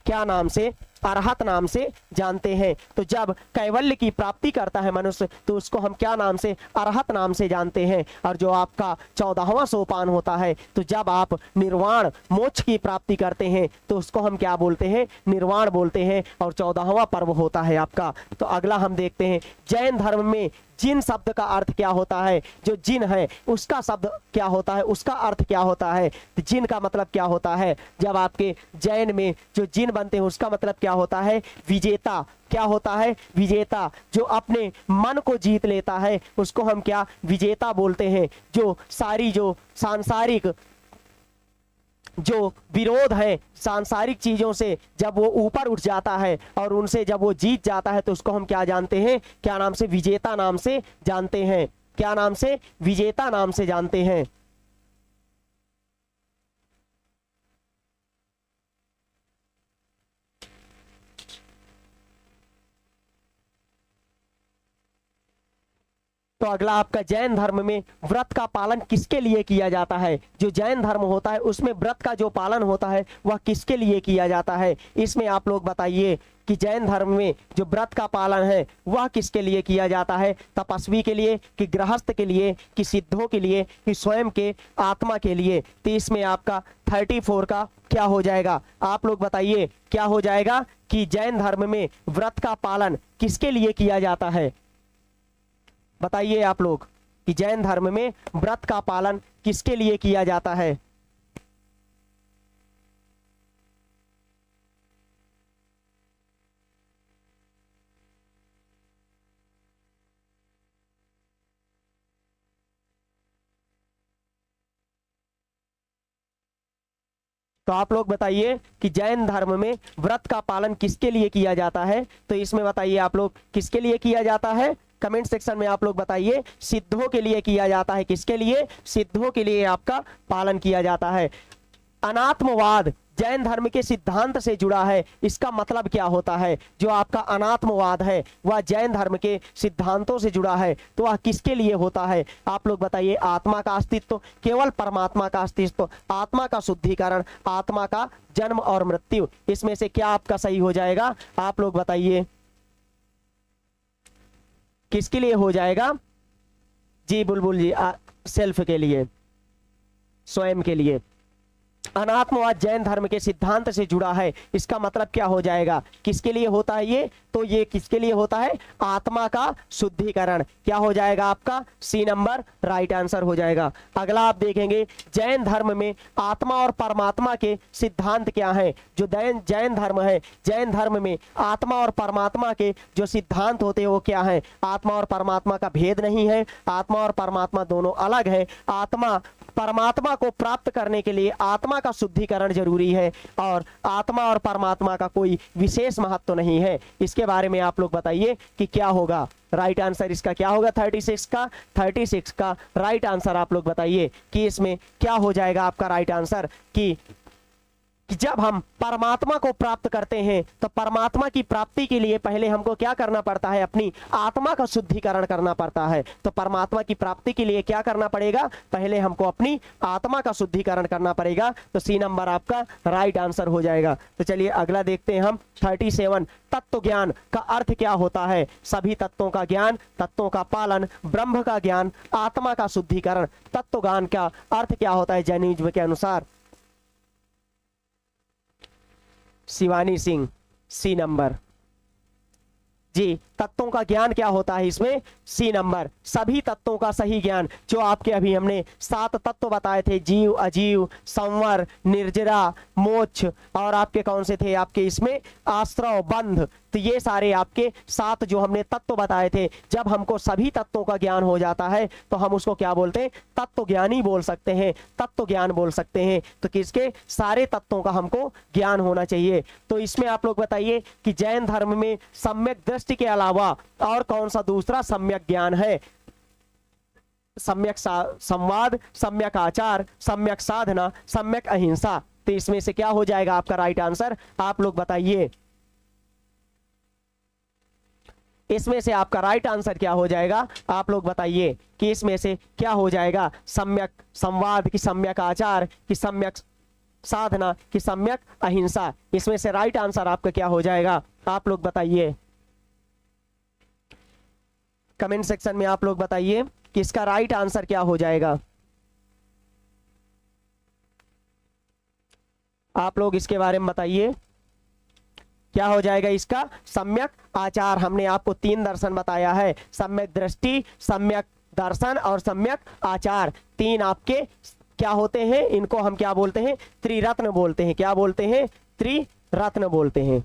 क्या नाम से? अरहत नाम से जानते हैं। तो जब कैवल्य की प्राप्ति करता है मनुष्य तो उसको हम क्या नाम से? अरहत नाम से जानते हैं। और जो आपका 14वां सोपान होता है, तो जब आप निर्वाण मोक्ष की प्राप्ति करते हैं तो उसको हम क्या बोलते हैं? निर्वाण बोलते हैं। और 14वां पर्व होता है आपका। तो अगला हम देखते हैं जैन धर्म में जिन शब्द का अर्थ क्या होता है? जो जिन है उसका शब्द क्या होता है? उसका अर्थ क्या होता है? तो जिन का मतलब क्या होता है? जब आपके जैन में जो जिन बनते हैं उसका मतलब क्या होता है? विजेता। क्या होता है? विजेता। जो अपने मन को जीत लेता है उसको हम क्या? विजेता बोलते हैं। जो सारी जो सांसारिक जो विरोध है सांसारिक चीजों से, जब वो ऊपर उठ जाता है और उनसे जब वो जीत जाता है तो उसको हम क्या जानते हैं? क्या नाम से? विजेता नाम से जानते हैं। क्या नाम से? विजेता नाम से जानते हैं। तो अगला आपका जैन धर्म में व्रत का पालन किसके लिए किया जाता है? जो जैन धर्म होता है उसमें व्रत का जो पालन होता है वह किसके लिए किया जाता है? इसमें आप लोग बताइए कि जैन धर्म में जो व्रत का पालन है वह किसके लिए किया जाता है? तपस्वी के लिए, कि गृहस्थ के लिए, कि सिद्धों के लिए, कि स्वयं के आत्मा के लिए? तो इसमें आपका 34 का क्या हो जाएगा? आप लोग बताइए क्या हो जाएगा कि जैन धर्म में व्रत का पालन किसके लिए किया जाता है? बताइए आप लोग कि जैन धर्म में व्रत का पालन किसके लिए किया जाता है? तो आप लोग बताइए कि जैन धर्म में व्रत का पालन किसके लिए किया जाता है? तो इसमें बताइए आप लोग किसके लिए किया जाता है? कमेंट सेक्शन में आप लोग बताइए। सिद्धों के लिए किया जाता है। किसके लिए? सिद्धों के लिए आपका पालन किया जाता है। अनात्मवाद जैन धर्म के सिद्धांत से जुड़ा है, इसका मतलब क्या होता है? जो आपका अनात्मवाद है वह जैन धर्म के सिद्धांतों से जुड़ा है, तो वह किसके लिए होता है? आप लोग बताइए। आत्मा का अस्तित्व, केवल परमात्मा का अस्तित्व, आत्मा का शुद्धिकरण, आत्मा का जन्म और मृत्यु, इसमें से क्या आपका सही हो जाएगा? आप लोग बताइए किसके लिए हो जाएगा? जी बुलबुल जी, सेल्फ के लिए, स्वयं के लिए। अनात्मवाद जैन धर्म के सिद्धांत से जुड़ा है, इसका मतलब क्या हो जाएगा? किसके लिए होता है ये? तो ये किसके लिए होता है? आत्मा का शुद्धिकरण। क्या हो जाएगा आपका? सी नंबर राइट आंसर हो जाएगा। अगला आप देखेंगे जैन धर्म में आत्मा और परमात्मा के सिद्धांत क्या है? जो जैन धर्म है, जैन धर्म में आत्मा और परमात्मा के जो सिद्धांत होते हैं वो क्या है? आत्मा और परमात्मा का भेद नहीं है, आत्मा और परमात्मा दोनों अलग है। आत्मा, परमात्मा को प्राप्त करने के लिए आत्मा का शुद्धिकरण जरूरी है, और आत्मा और परमात्मा का कोई विशेष महत्व नहीं है। इसके बारे में आप लोग बताइए कि क्या होगा राइट आंसर? इसका क्या होगा? 36 का राइट आंसर आप लोग बताइए कि इसमें क्या हो जाएगा आपका राइट आंसर? कि जब हम परमात्मा को प्राप्त करते हैं तो परमात्मा की प्राप्ति के लिए पहले हमको क्या करना पड़ता है? अपनी आत्मा का शुद्धिकरण करना पड़ता है। तो परमात्मा की प्राप्ति के लिए क्या करना पड़ेगा? पहले हमको अपनी आत्मा का शुद्धिकरण करना पड़ेगा। तो सी नंबर आपका राइट आंसर हो जाएगा। तो चलिए अगला देखते हैं हम 37। तत्व ज्ञान का अर्थ क्या होता है? सभी तत्वों का ज्ञान, तत्वों का पालन, ब्रह्म का ज्ञान, आत्मा का शुद्धिकरण। तत्व ज्ञान का अर्थ क्या होता है जैनिज्म के अनुसार? Shivani Singh, C number. जी, तत्वों का ज्ञान क्या होता है इसमें? सी नंबर, सभी तत्वों का सही ज्ञान। जो आपके अभी हमने 7 तत्व बताए थे, जीव, अजीव, संवर, निर्जरा, मोक्ष, और आपके कौन से थे? आपके इसमें आश्रव, बंध। तो ये सारे आपके 7 जो हमने तत्व बताए थे, जब हमको सभी तत्वों का ज्ञान हो जाता है तो हम उसको क्या बोलते हैं? तत्व ज्ञानी बोल सकते हैं, तत्व ज्ञान बोल सकते हैं। तो किसके? सारे तत्वों का हमको ज्ञान होना चाहिए। तो इसमें आप लोग बताइए कि जैन धर्म में सम्यक दृष्टि के अलावा और कौन सा दूसरा सम्यक ज्ञान है? सम्यक संवाद, सम्यक आचार, सम्यक साधना, सम्यक अहिंसा। तो इसमें से क्या हो जाएगा आपका राइट आंसर? आप लोग बताइए। इसमें से आपका राइट आंसर क्या हो जाएगा? आप लोग बताइए कि इसमें से क्या हो जाएगा? सम्यक संवाद, की सम्यक आचार, की सम्यक साधना, की सम्यक अहिंसा। इसमें से राइट आंसर आपका क्या हो जाएगा? आप लोग बताइए। कमेंट सेक्शन में आप लोग बताइए कि इसका राइट आंसर क्या हो जाएगा। आप लोग इसके बारे में बताइए क्या हो जाएगा इसका? सम्यक आचार। हमने आपको 3 दर्शन बताया है, सम्यक दृष्टि, सम्यक दर्शन और सम्यक आचार। 3 आपके क्या होते हैं? इनको हम क्या बोलते हैं? त्रिरत्न बोलते हैं। क्या बोलते हैं? त्रिरत्न बोलते हैं।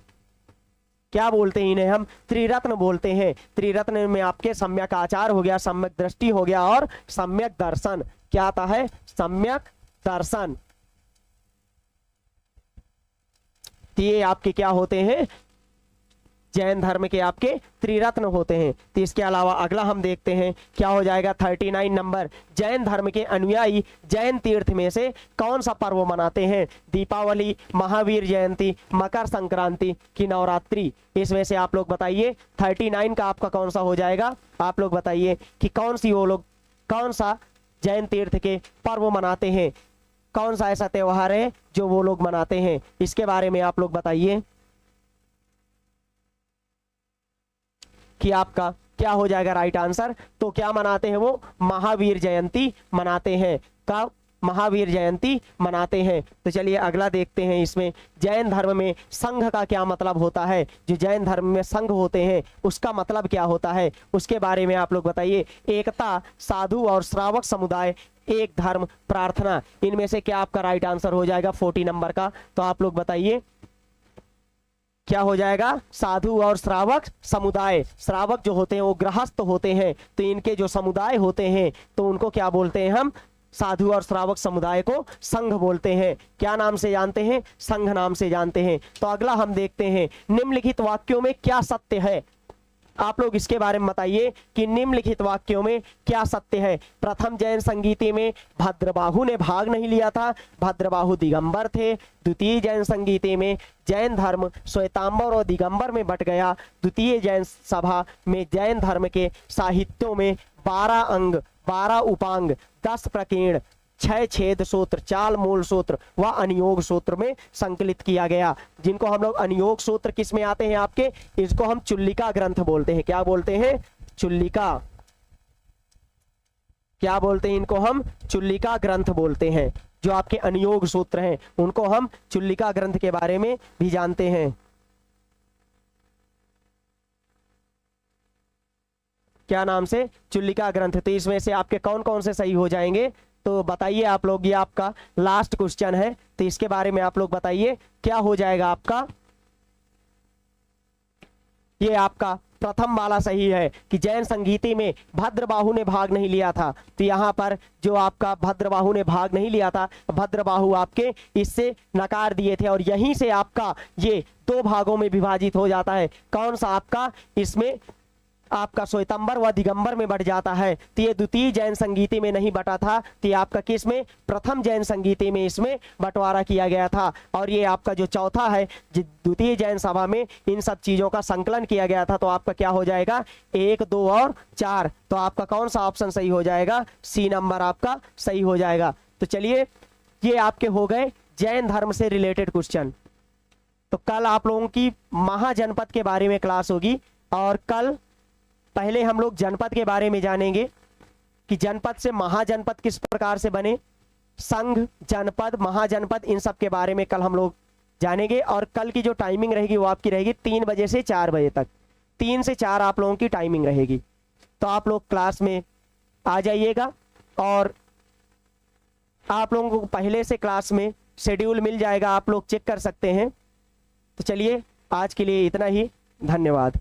क्या बोलते हैं इन्हें? हम त्रिरत्न बोलते हैं। त्रिरत्न में आपके सम्यक आचार हो गया, सम्यक दृष्टि हो गया और सम्यक दर्शन। क्या आता है? सम्यक दर्शन। ये आपके क्या होते हैं? जैन धर्म के आपके त्रिरत्न होते हैं। तो इसके अलावा अगला हम देखते हैं क्या हो जाएगा 39 नंबर, जैन धर्म के अनुयायी जैन तीर्थ में से कौन सा पर्व मनाते हैं? दीपावली, महावीर जयंती, मकर संक्रांति की नवरात्रि। इसमें से आप लोग बताइए 39 का आपका कौन सा हो जाएगा? आप लोग बताइए कि कौन सी वो लोग कौन सा जैन तीर्थ के पर्व मनाते हैं, कौन सा ऐसा त्योहार है जो वो लोग मनाते हैं, इसके बारे में आप लोग बताइए कि आपका क्या हो जाएगा राइट आंसर। तो क्या मनाते हैं वो? महावीर जयंती मनाते हैं। कब? महावीर जयंती मनाते हैं। तो चलिए अगला देखते हैं। इसमें जैन धर्म में संघ का क्या मतलब होता है? जो जैन धर्म में संघ होते हैं उसका मतलब क्या होता है, उसके बारे में आप लोग बताइए। एकता, साधु और श्रावक समुदाय, एक धर्म, प्रार्थना, इनमें से क्या आपका राइट आंसर हो जाएगा 40 नंबर का? तो आप लोग बताइए क्या हो जाएगा? साधु और श्रावक समुदाय। श्रावक जो होते हैं वो गृहस्थ होते हैं, तो इनके जो समुदाय होते हैं तो उनको क्या बोलते हैं हम? साधु और श्रावक समुदाय को संघ बोलते हैं। क्या नाम से जानते हैं? संघ नाम से जानते हैं। तो अगला हम देखते हैं निम्नलिखित वाक्यों में क्या सत्य है? आप लोग इसके बारे में बताइए कि निम्नलिखित वाक्यों में क्या सत्य है। प्रथम जैन संगीति में भद्रबाहु ने भाग नहीं लिया था, भद्रबाहु दिगंबर थे। द्वितीय जैन संगीति में जैन धर्म श्वेतांबर और दिगंबर में बट गया। द्वितीय जैन सभा में जैन धर्म के साहित्यों में 12 अंग, 12 उपांग, 10 प्रकीर्ण, 6 छेद सूत्र, 4 मूल सूत्र व अनुयोग सूत्र में संकलित किया गया, जिनको हम लोग अनुयोग सूत्र किस में आते हैं आपके? इसको हम चुल्लिका ग्रंथ बोलते हैं। क्या बोलते हैं? चुल्लिका। क्या बोलते हैं इनको? हम चुल्लिका ग्रंथ बोलते हैं। जो आपके अनुयोग सूत्र हैं उनको हम चुल्लिका ग्रंथ के बारे में भी जानते हैं। क्या नाम से? चुल्लिका ग्रंथ। तो इसमें से आपके कौन कौन से सही हो जाएंगे? तो बताइए आप लोग। ये आपका लास्ट क्वेश्चन है, तो इसके बारे में आप लोग बताइए क्या हो जाएगा आपका? ये आपका प्रथम वाला सही है कि जैन संगीति में भद्रबाहु ने भाग नहीं लिया था। तो यहाँ पर जो आपका भद्रबाहु ने भाग नहीं लिया था, भद्रबाहु आपके इससे नकार दिए थे और यहीं से आपका ये 2 भागों में विभाजित हो जाता है। कौन सा आपका? इसमें आपका श्वेतांबर व दिगंबर में बट जाता है। तो ये द्वितीय जैन संगीति में नहीं बटा था, तो ये आपका किस में? प्रथम जैन संगीति में इसमें बंटवारा किया गया था। और ये आपका जो चौथा है द्वितीय जैन सभा में इन सब चीजों का संकलन किया गया था। तो आपका क्या हो जाएगा? 1, 2 और 4। तो आपका कौन सा ऑप्शन सही हो जाएगा? सी नंबर आपका सही हो जाएगा। तो चलिए ये आपके हो गए जैन धर्म से रिलेटेड क्वेश्चन। तो कल आप लोगों की महाजनपद के बारे में क्लास होगी और कल पहले हम लोग जनपद के बारे में जानेंगे कि जनपद से महाजनपद किस प्रकार से बने, संघ, जनपद, महाजनपद, इन सब के बारे में कल हम लोग जानेंगे। और कल की जो टाइमिंग रहेगी वो आपकी रहेगी 3 बजे से 4 बजे तक। 3 से 4 आप लोगों की टाइमिंग रहेगी। तो आप लोग क्लास में आ जाइएगा और आप लोगों को पहले से क्लास में शेड्यूल मिल जाएगा, आप लोग चेक कर सकते हैं। तो चलिए आज के लिए इतना ही, धन्यवाद।